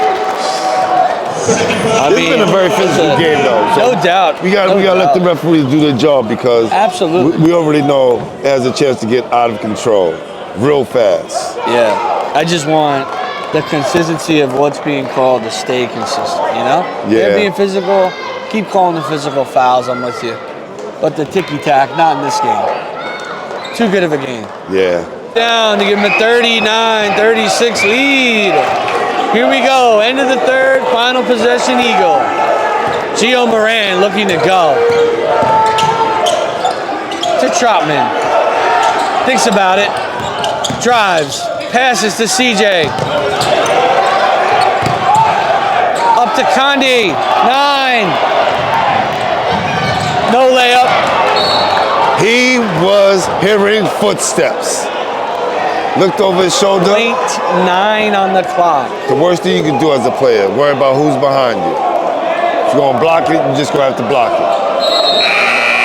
It's been a very physical game though. So no doubt. We gotta let the referees do their job because Absolutely. we already know it has a chance to get out of control real fast. Yeah. I just want the consistency of what's being called to stay consistent, you know? Yeah. They're being physical, keep calling the physical fouls, I'm with you. But the ticky-tack, not in this game. Too good of a game. Yeah. Down to give him a 39-36 lead. Here we go, end of the third, final possession, Eagle. Gio Moran looking to go. To Trotman. Thinks about it. Drives. Passes to CJ. Up to Condi. 9. No layup. He was hearing footsteps. Looked over his shoulder. 0.9 on the clock. The worst thing you can do as a player, worry about who's behind you. you're going to block it, you're just going to have to block it.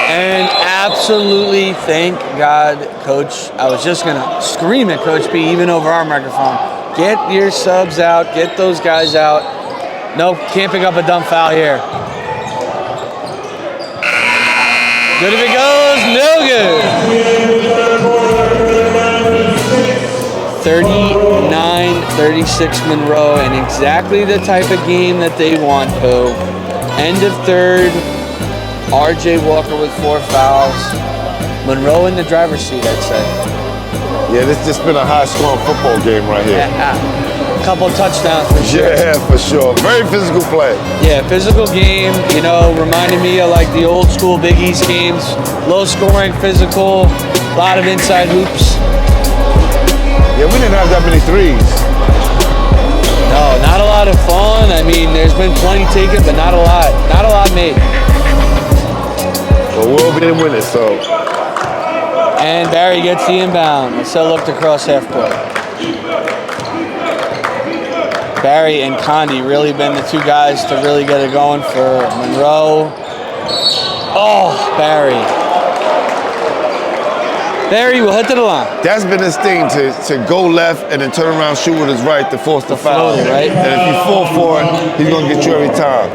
And absolutely, thank God, Coach. I was just going to scream at Coach B, even over our microphone. Get your subs out. Get those guys out. Nope, can't pick up a dumb foul here. Good if it goes, no good. 39-36 Monroe, and exactly the type of game that they want, Poe. End of third, RJ Walker with 4 fouls. Monroe in the driver's seat, I'd say. Yeah, this just been a high-scoring football game right here. Yeah. Couple touchdowns for sure. Yeah, for sure. Very physical play. Yeah, physical game, you know, reminded me of like the old school Big East games. Low scoring, physical, a lot of inside hoops. Yeah, we didn't have that many threes. No, not a lot of fun. I mean, there's been plenty taken, but not a lot. Not a lot made. But we didn't win it, so. And Barry gets the inbound. Marcel looked across half court. Barry and Condi really been the two guys to really get it going for Monroe. Oh, Barry. Barry will head to the line. That's been his thing, to go left and then turn around, shoot with his right to force the foul. floater, right? And if you fall for it, he's going to get you every time.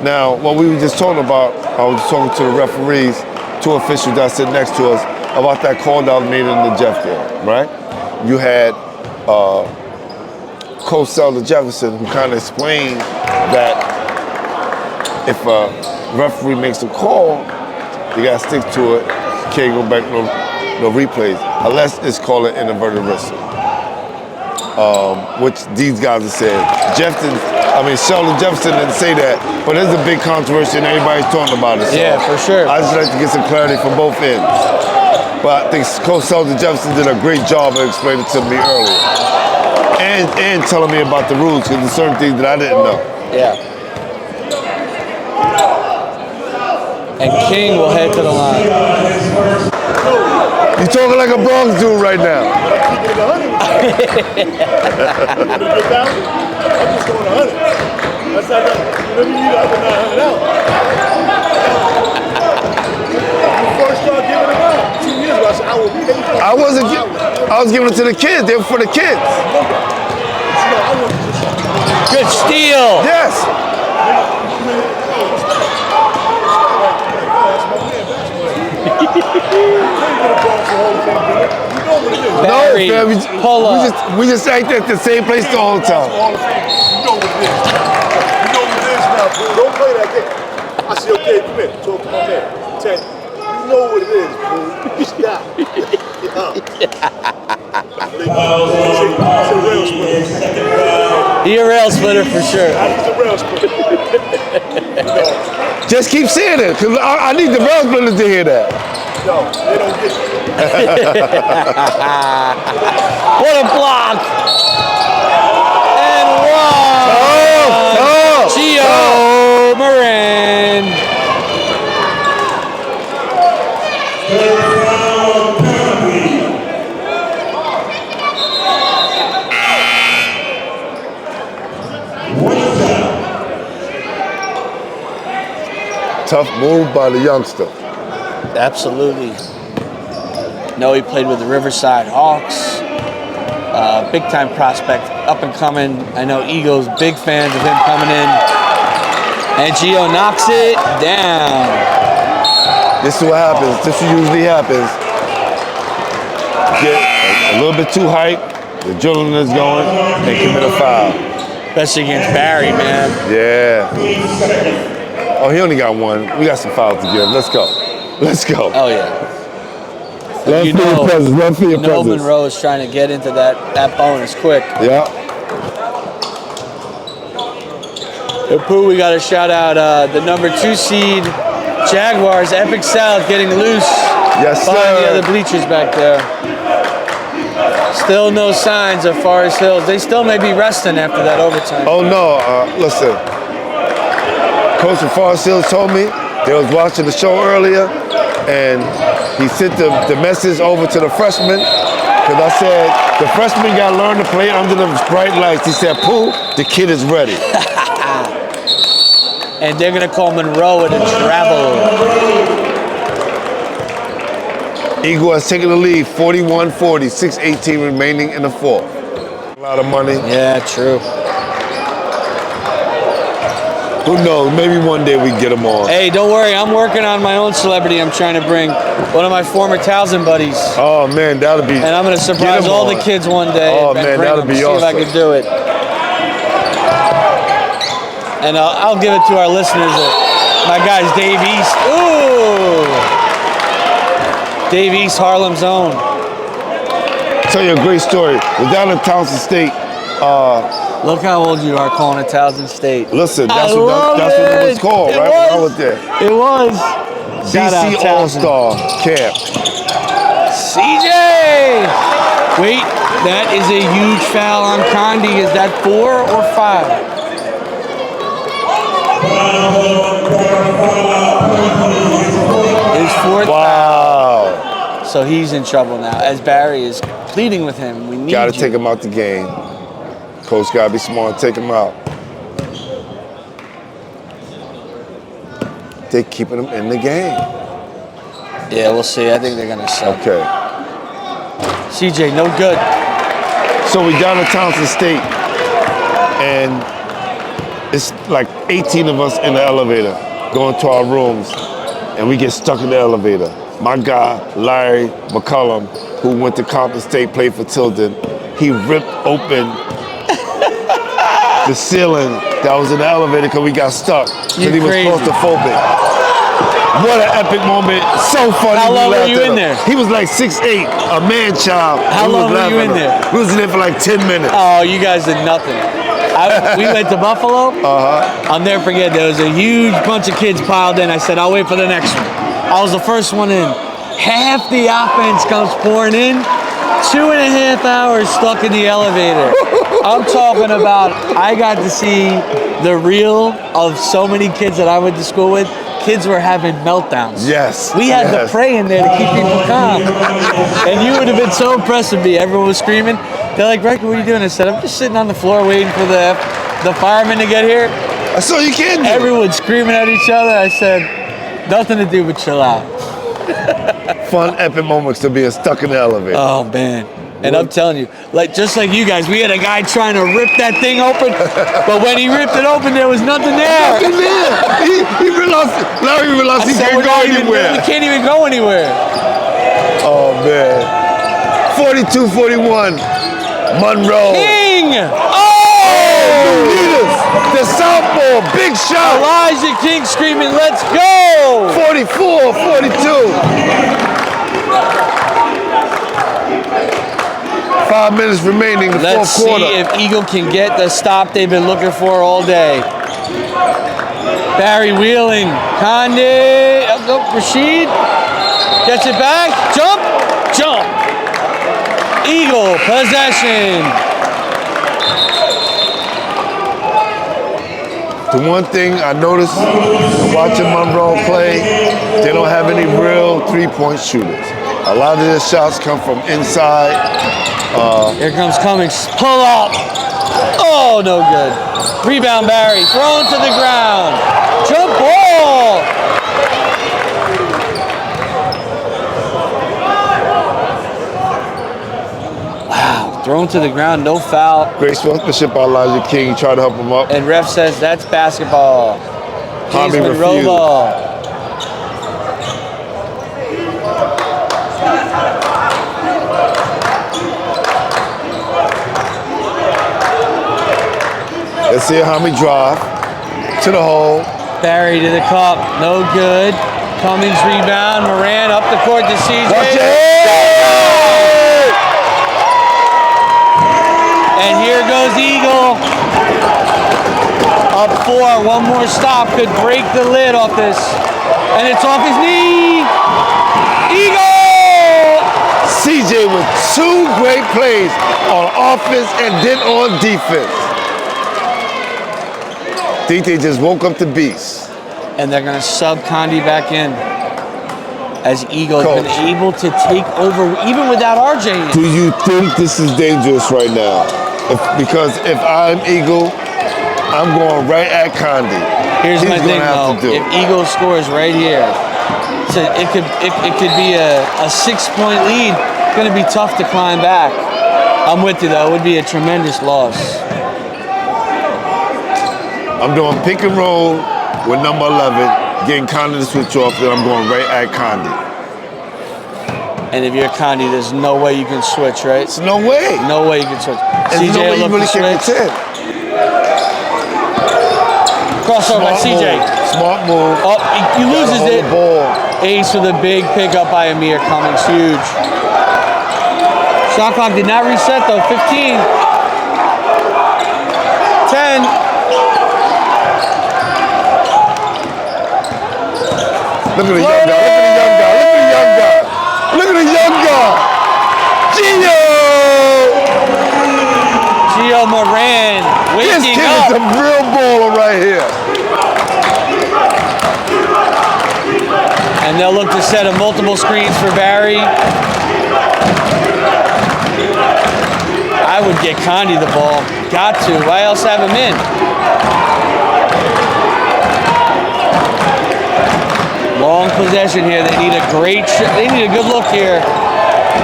Now, what we were just talking about, I was talking to the referees, 2 officials that sit next to us, about that call that was made in the Jeff game, right? You had Coach Selder Jefferson, who kind of explained that if a referee makes a call, you got to stick to it. Can't go back no replays, unless it's called an inverted whistle, which these guys have said. Sheldon Jefferson didn't say that, but there's a big controversy and everybody's talking about it. So Yeah, for sure. I just like to get some clarity from both ends. But I think Coach Sheldon Jefferson did a great job of explaining it to me earlier. And telling me about the rules, because there's certain things that I didn't know. Yeah. And King will head to the line. You talking like a Bronx dude right now. I'm just going 100. That's not that. Whenever you need the other 900 out. You first start giving them out 2 years ago. I said I will pay for it. I was giving it to the kids. They were for the kids. Good steal. Yes. Barry, no, man, pull up. we just act at the same place all the time. You know what it is. You know what it is now, bro. Don't play that game. I said, okay, come here. Talk to my man. Tell you know what it is, bro. Stop. He's a rail splitter. He a rail splitter for sure. He's a rail splitter. Just keep saying it, because I need the rail splitters to hear that. No, they don't get it. What a block! And one! Gio Moran. Tough move by the youngster. Absolutely. No, he played with the Riverside Hawks. Big time prospect, up and coming. I know Eagles, big fans of him coming in. And Gio knocks it down. This is what happens. This usually happens. Get a little bit too hyped, the adrenaline is going, and commit a foul. Especially against Barry, man. Yeah. Oh, he only got one. We got some fouls to give. Let's go. Let's go. Oh, yeah. Run for your presence. Run for your presence. Monroe is trying to get into that bonus quick. Yeah. And Pooh, we got to shout out the number 2 seed Jaguars, Epic South, getting loose. Yes, sir. Behind the other bleachers back there. Still no signs of Forest Hills. They still may be resting after that overtime. Oh, no. Listen. Coach from Forest Hills told me they was watching the show earlier, and he sent the message over to the freshmen, because I said, the freshmen got to learn to play under the bright lights. He said, Pooh, the kid is ready. and they're going to call Monroe to travel. Eagle has taken the lead, 41-40, 6:18 remaining in the fourth. A lot of money. Yeah, true. Who knows? Maybe one day we get them on. Hey, don't worry. I'm working on my own celebrity. I'm trying to bring one of my former Towson buddies. Oh man, that'll be. And I'm going to surprise all the kids one day. Oh and man, bring that'll them, be see awesome. if I can do it. And I'll give it to our listeners. My guy's Dave East. Ooh! Dave East, Harlem's own. Tell you a great story. We're down in Towson State. Look how old you are calling it Towson State. Listen, that's I what love it was called, It right? was. When I was there. It was. Shout out DC Towson. All-Star Camp. CJ! Wait, that is a huge foul on Condi. Is that 4 or 5? His fourth Wow. foul. So he's in trouble now. As Barry is pleading with him, we need Gotta you. take him out the game. Coach gotta be smart, take him out. They keeping him in the game. Yeah, we'll see. I think they're gonna suck. Okay. CJ, no good. So we down at Towson State, and it's like 18 of us in the elevator going to our rooms, and we get stuck in the elevator. My guy, Larry McCullum, who went to Compton State, played for Tilden, he ripped open the ceiling that was in the elevator because we got stuck because You he was crazy. claustrophobic. What an epic moment. So funny. How we long were laughed you at in him. there? He was like 6'8", a man-child. How We long was were you laughing in at him. there? We was in there for like 10 minutes. Oh, you guys did nothing. We went to Buffalo. I'll never forget. There was a huge bunch of kids piled in. I said, I'll wait for the next one. I was the first one in. Half the offense comes pouring in. 2.5 hours stuck in the elevator. I'm talking about, I got to see the real of so many kids that I went to school with. Kids were having meltdowns. Yes. We had yes. to pray in there to keep people calm. And you would have been so impressed with me. Everyone was screaming. They're like, Rick, what are you doing? I said, I'm just sitting on the floor waiting for the firemen to get here. That's all you can do. Everyone screaming at each other. I said, nothing to do but chill out. Fun, epic moments to being stuck in the elevator. Oh, man. And I'm telling you, just like you guys, we had a guy trying to rip that thing open, but when he ripped it open, there was nothing there. Nothing there. He realized, Larry realized he can't go anywhere. We can't even go anywhere. Oh, man. 42-41. Monroe. King! New leaders. The southpaw. Big shot. Elijah King screaming, let's go! 44-42. 5 minutes remaining in the Let's fourth quarter. see if Eagle can get the stop they've been looking for all day. Barry wheeling. Conde. Up, Rashid. Gets it back. Jump. Jump. Eagle possession. The one thing I noticed watching Monroe play, they don't have any real three-point shooters. A lot of their shots come from inside. Here comes Cummings. Pull up. Oh, no good. Rebound, Barry. Thrown to the ground. Jump ball. Wow. Thrown to the ground. No foul. Great sportsmanship by Elijah King. Tried to help him up. And ref says that's basketball. James James Monroe refused. ball. Let's see how many drive to the hole. Barry to the cup. No good. Cummings rebound. Moran up the court to CJ. Watch it! And here goes Eagle. Up 4. One more stop could break the lid off this. And it's off his knee. Eagle! CJ with 2 great plays on offense and then on defense. Think they just woke up the beast. And they're going to sub Condi back in. As Eagle has Coach. been able to take over even without RJ in. Do you think this is dangerous right now? Because if I'm Eagle, I'm going right at Condi. Here's he's my gonna thing have though. to do. If Eagles scores right here, so it could be a 6-point lead. It's gonna be tough to climb back. I'm with you though. It would be a tremendous loss. I'm doing pick and roll with number 11, getting Condi to switch off, then I'm going right at Condi. And if you're Condi, there's no way you can switch, right? There's no way. No way you can switch. There's no way CJ you look really to can switch. pretend. Crossover by CJ. Smart move. Oh, he loses Gotta hold it. the ball. Ace with a big pickup by Amir Cummings. Huge. Shot clock did not reset though. 15. 10. Look at the young guy. Look at the young guy. Look at the young guy. Gio Moran This waking kid up. is a real baller right here. And they'll look to set up multiple screens for Barry. I would get Condi the ball. Got to. Why else have him in? Long possession here. They need a they need a good look here.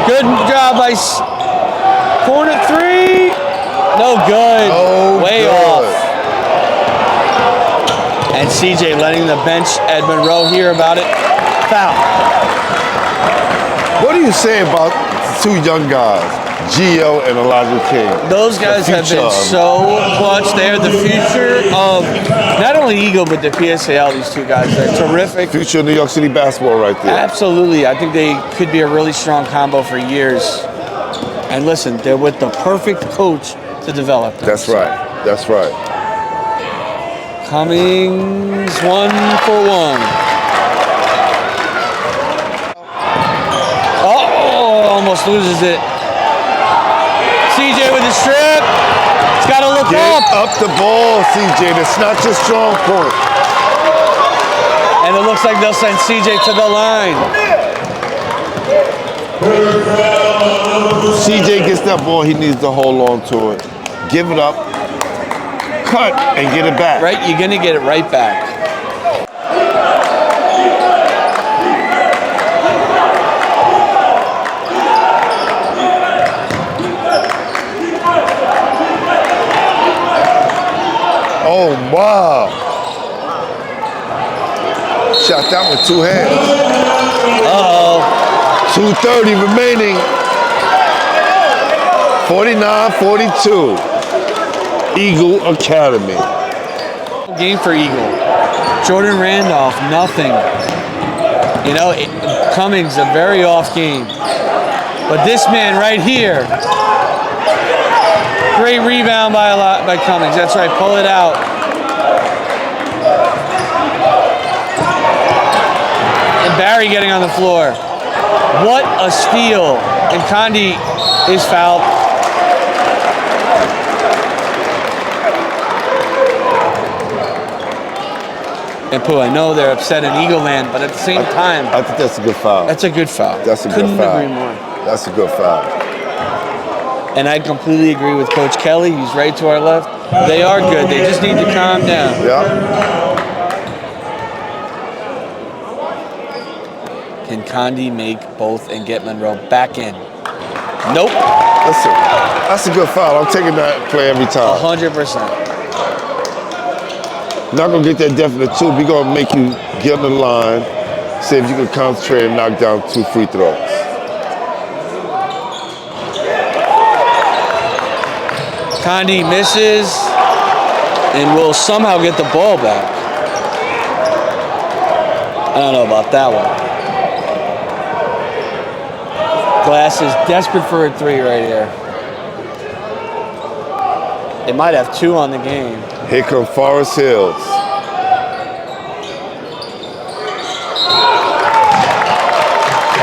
Good job by corner three. No good. Oh, Way good. off. And CJ letting the bench at Monroe hear about it. Foul. What do you say about the two young guys, Gio and Elijah King? Those guys have future been of- so clutch. They're the future of not only Eagle, but the PSAL, these two guys. They're terrific. Future of New York City basketball right there. Absolutely. I think they could be a really strong combo for years. And listen, they're with the perfect coach to develop them. That's right. That's right. Cummings, 1-for-1. Oh, almost loses it. CJ with the strip. He's got to look Get up. up the ball, CJ. That's not your strong point. And it looks like they'll send CJ to the line. CJ gets that ball, he needs to hold on to it. Give it up, cut, and get it back. Right? You're going to get it right back. Oh, wow. Shot that with two hands. Uh-oh. 2:30 remaining. 49-42. Eagle Academy. Game for Eagle. Jordan Randolph, nothing. You know, Cummings, a very off game. But this man right here, great rebound by Cummings. That's right, pull it out. And Barry getting on the floor. What a steal. And Condi is fouled. And Pooh, I know they're upset in Eagle Land, but at the same time, I think that's a good foul. that's a good foul. That's a good Couldn't foul. agree more. That's a good foul. And I completely agree with Coach Kelly. He's right to our left. They are good. They just need to calm down. Yeah. Can Condi make both and get Monroe back in? Nope. Listen, that's a good foul. I'm taking that play every time. 100%. Not gonna get that definite two. We're gonna make you get on the line, see if you can concentrate and knock down 2 free throws. Condi misses and will somehow get the ball back. I don't know about that one. Glass is desperate for a three right here. They might have 2 on the game. Here come Forest Hills.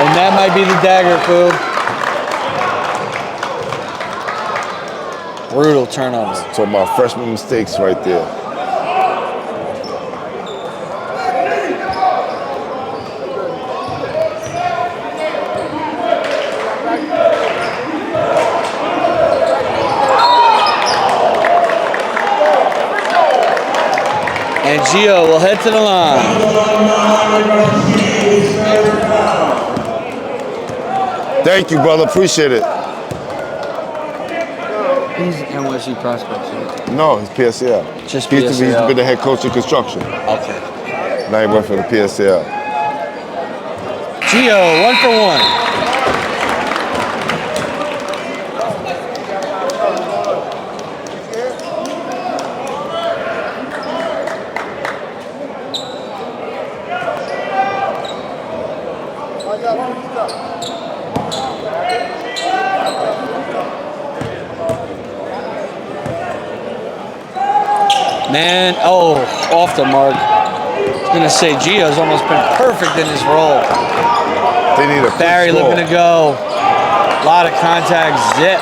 And that might be the dagger, Pooh. Brutal turnover. So my freshman mistakes right there. And Gio will head to the line. Thank you, brother. Appreciate it. He's NYC prospect. No, he's PSL. Just He's PSL. been the head coach of construction. Okay. Now he works for the PSL. Gio, 1 for 1. Man, off the mark. I was going to say Gio's almost been perfect in his role. They need a Barry quick score. looking to go. A lot of contact, zip.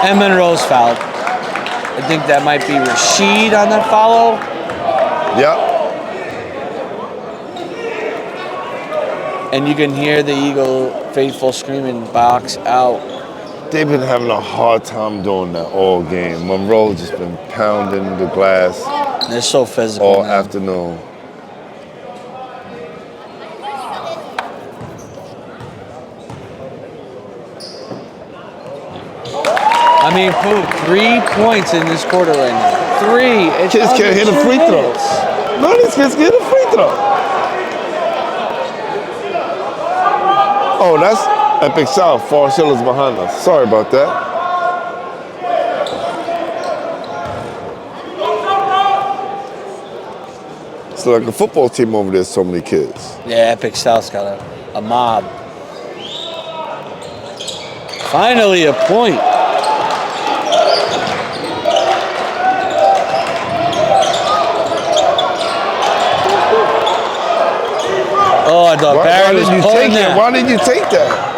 And Monroe's fouled. I think that might be Rashid on that follow. Yep. And you can hear the Eagle faithful screaming, box out. They've been having a hard time doing that all game. Monroe just been pounding the glass They're so physical. all man. afternoon. I mean, Pooh, 3 points in this quarter right now. 3. It's Kids can't hit a free throw. minutes. None of these kids can hit a free throw. Oh, that's Epic South. Forest Hill is behind us. Sorry about that. It's like a football team over there, so many kids. Yeah, Epic South's got a mob. Finally, a point. Oh, I thought Barry was pulling that. Why did you take that?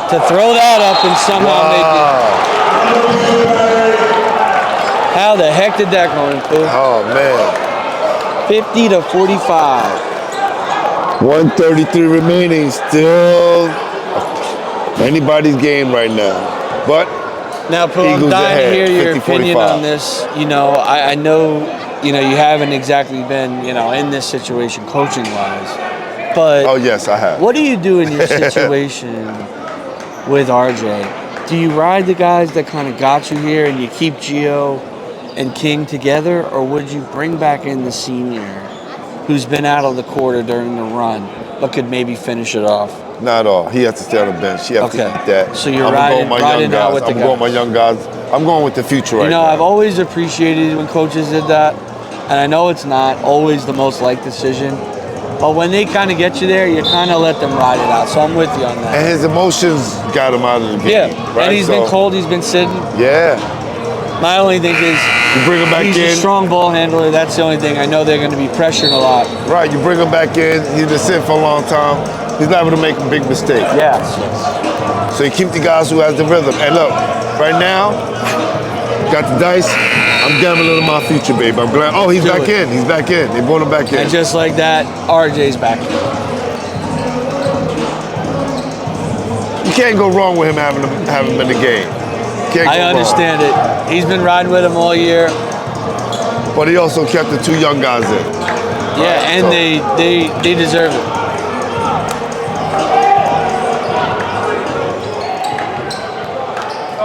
To throw that up and somehow make it. How the heck did that go in, Pooh? Oh, man. 50 to 45. 133 remaining. Still anybody's game right now. But Now, Pooh, I'm Eagles dying to ahead, hear your 50-45. opinion on this. You know, I know, you haven't exactly been, in this situation coaching-wise. But oh, yes, I have. what do you do in your situation with RJ? Do you ride the guys that kind of got you here and you keep Gio and King together? Or would you bring back in the senior who's been out of the quarter during the run but could maybe finish it off? Not at all. He has to stay on the bench. He has to eat that. So you're I'm riding out with the I'm going with my young guys. I'm going with the future right now. I've always appreciated when coaches did that. And I know it's not always the most liked decision. But when they kind of get you there, you kind of let them ride it out. So I'm with you on that. And his emotions got him out of the game. Yeah, Right? and he's been cold. He's been sitting. Yeah. My only thing is You bring him back he's in. a strong ball handler. That's the only thing. I know they're going to be pressuring a lot. Right. You bring him back in. He's been sitting for a long time. He's liable to make a big mistake. Yes. So you keep the guys who has the rhythm. And look, right now, got the dice. I'm gambling on my future, baby. I'm glad. Oh, he's Do back it. in. He's back in. They brought him back in. And just like that, RJ's back. You can't go wrong with him having him in the game. Can't go I understand it. He's been riding with him all year. wrong. But he also kept the two young guys in. Yeah, and so- they deserve it.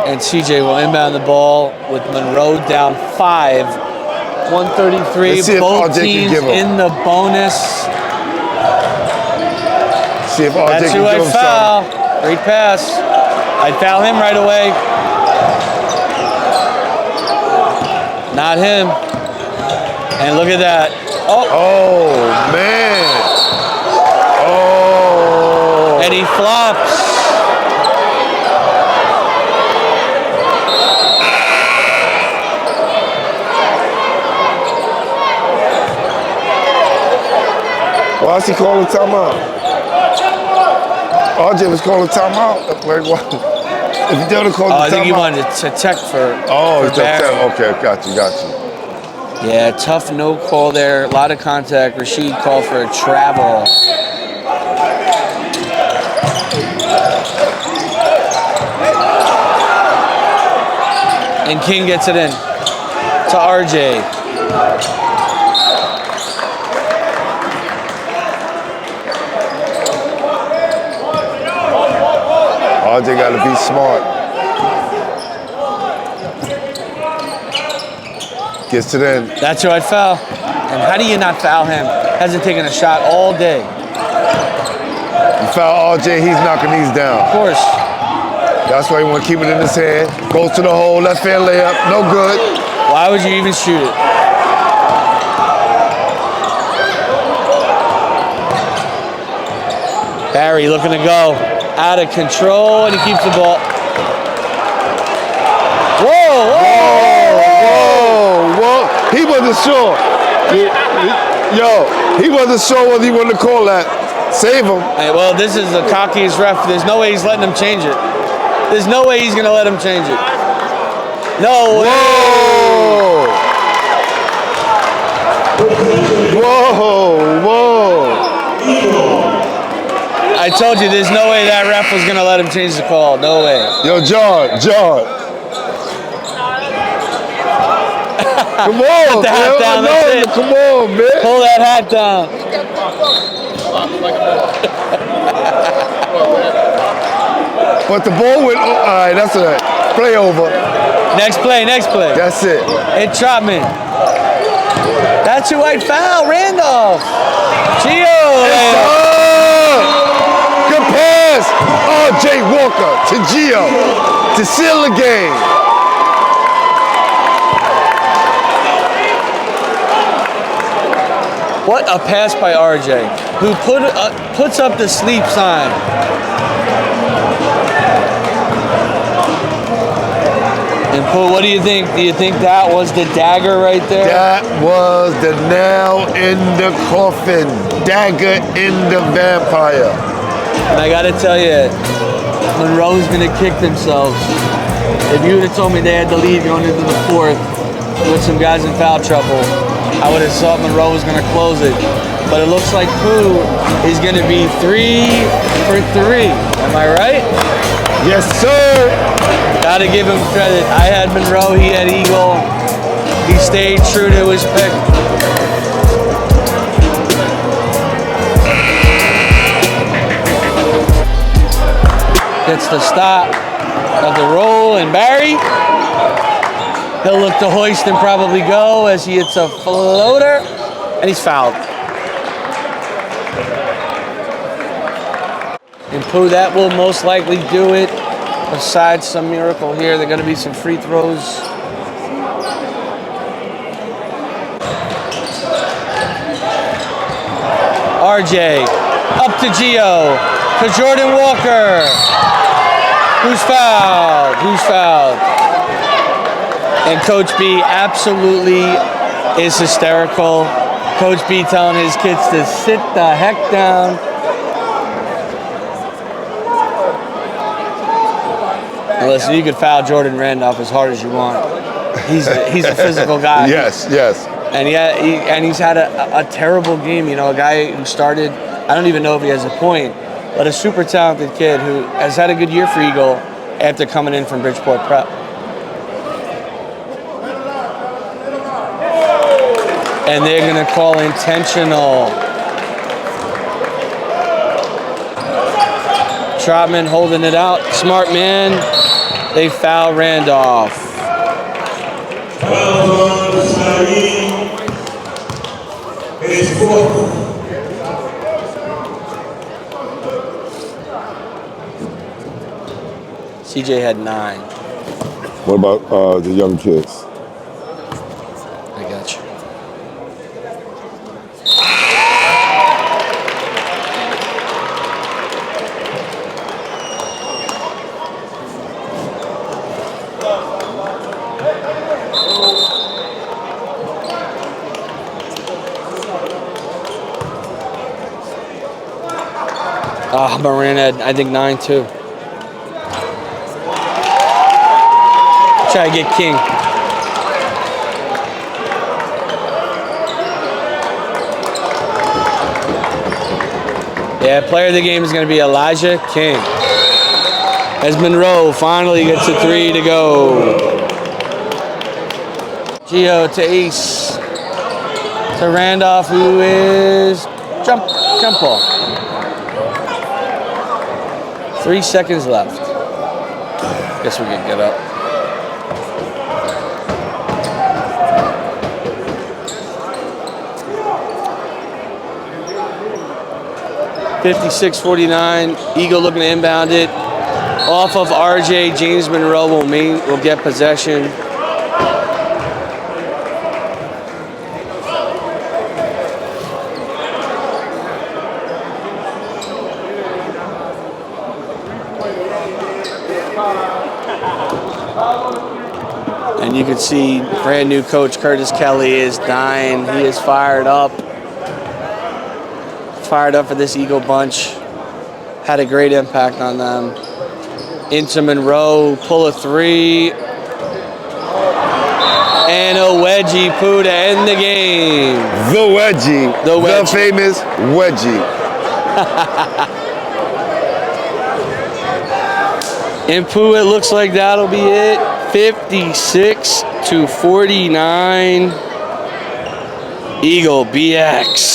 And CJ will inbound the ball with Monroe down 5. 133. Let's see if Both RJ can teams give him. in the bonus. See if RJ That's can who I give him foul. Great pass. I'd foul him right away. Not him. And look at that. Oh, Oh, man. Oh. and he flops. Why is he calling timeout? RJ was calling timeout. Like, what? If he didn't call the I think he timeout. wanted to tech for. Oh, for it's a Barry. time. Okay, got you. Yeah, tough no call there. A lot of contact. Rashid called for a travel. And King gets it in to RJ. RJ got to be smart. Gets to the end. That's who I'd foul. And how do you not foul him? Hasn't taken a shot all day. You foul RJ, he's knocking these down. Of course. That's why you want to keep it in his hand. Goes to the hole, left hand layup, no good. Why would you even shoot it? Barry looking to go. Out of control, and he keeps the ball. Whoa, Whoa. He wasn't sure. Yo, he wasn't sure whether he wanted to call that. Save him. Hey, well, this is the cockiest ref. There's no way he's letting him change it. There's no way he's going to let him change it. No way. Whoa. I told you there's no way that ref was going to let him change the call. No way. Yo, John. Come on, Put the hat down, man. that's it. Come on, man. Pull that hat down. But the ball went, all right, that's a play over. Next play. That's it. Hey, Trotman. That's who I'd foul, Randolph. Gio. Good pass. R.J. Walker to Gio to seal the game. What a pass by RJ, who puts up the sleep sign. And what do you think? Do you think that was the dagger right there? That was the nail in the coffin. Dagger in the vampire. And I gotta tell you, Monroe's gonna kick themselves. If you would have told me they had the lead going into the fourth with some guys in foul trouble, I would have thought Monroe was going to close it. But it looks like Pooh is going to be 3 for 3. Am I right? Yes, sir. Got to give him credit. I had Monroe, he had Eagle. He stayed true to his pick. Gets the stop of the roll, and Barry. He'll look to hoist and probably go as he hits a floater, and he's fouled. And Pooh, that will most likely do it. Besides some miracle here, there are going to be some free throws. RJ, up to Gio, to Jordan Walker. Who's fouled? And Coach B absolutely is hysterical. Coach B telling his kids to sit the heck down. And listen, you could foul Jordan Randolph as hard as you want. He's a physical guy. Yes. And he's had a terrible game. You know, a guy who started, I don't even know if he has a point, but a super talented kid who has had a good year for Eagle after coming in from Bridgeport Prep. And they're going to call intentional. Trotman holding it out. Smart man. They foul Randolph. CJ had 9. What about the young kids? I got you. Moran had, I think, 9 too. Try to get King. Yeah, player of the game is going to be Elijah King. As Monroe finally gets a 3 to go. Gio to Ace. to Randolph, who is jump ball. 3 seconds left. Guess we can get up. (56-49). Eagle looking to inbound it off of RJ. James Monroe will get possession. And you can see brand new coach Curtis Kelly is dying. He is fired up. Fired up for this Eagle bunch. Had a great impact on them. Into Monroe, pull a three. And a wedgie poo to end the game. The wedgie. The famous wedgie. And Pooh, it looks like that'll be it. 56-49. Eagle BX.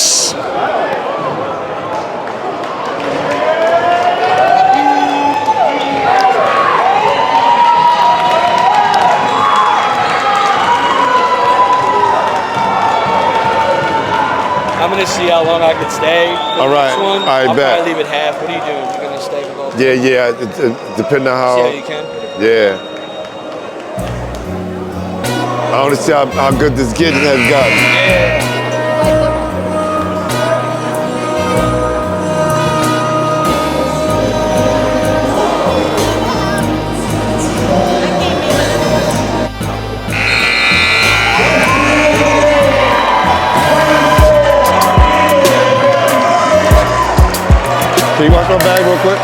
I'm gonna see how long I can stay. All right, I bet. I'll probably leave it half. What are you doing? You're gonna stay for both? Yeah. Depending on how. See how you can. Yeah. I want to see how good this kid has gotten. Yeah. Can you watch my bag real quick?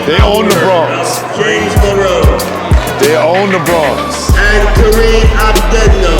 They own the Bronx. James Borough. They own the Bronx. And Kareem Abdeno.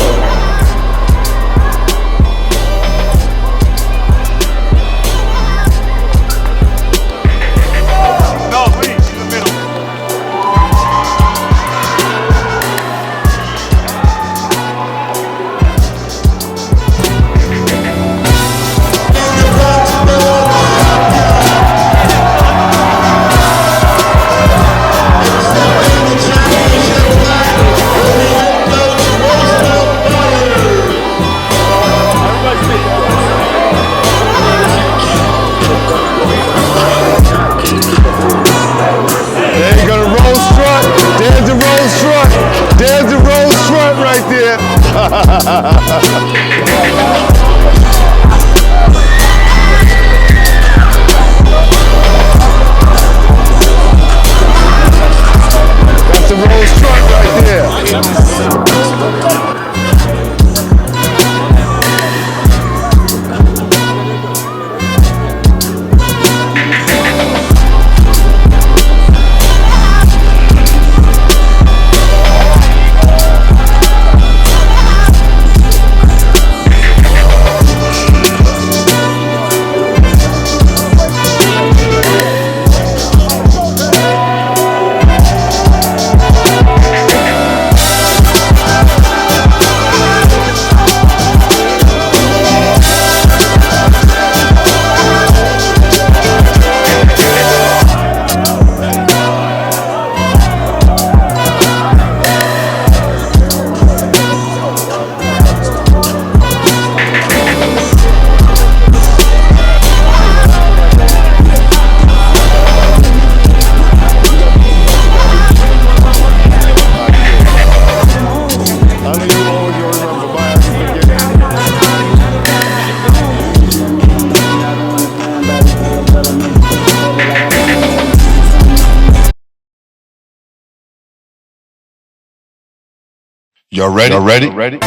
Y'all ready? Y'all ready? Yeah.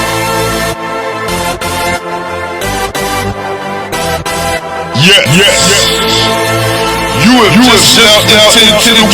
You have just stepped out into the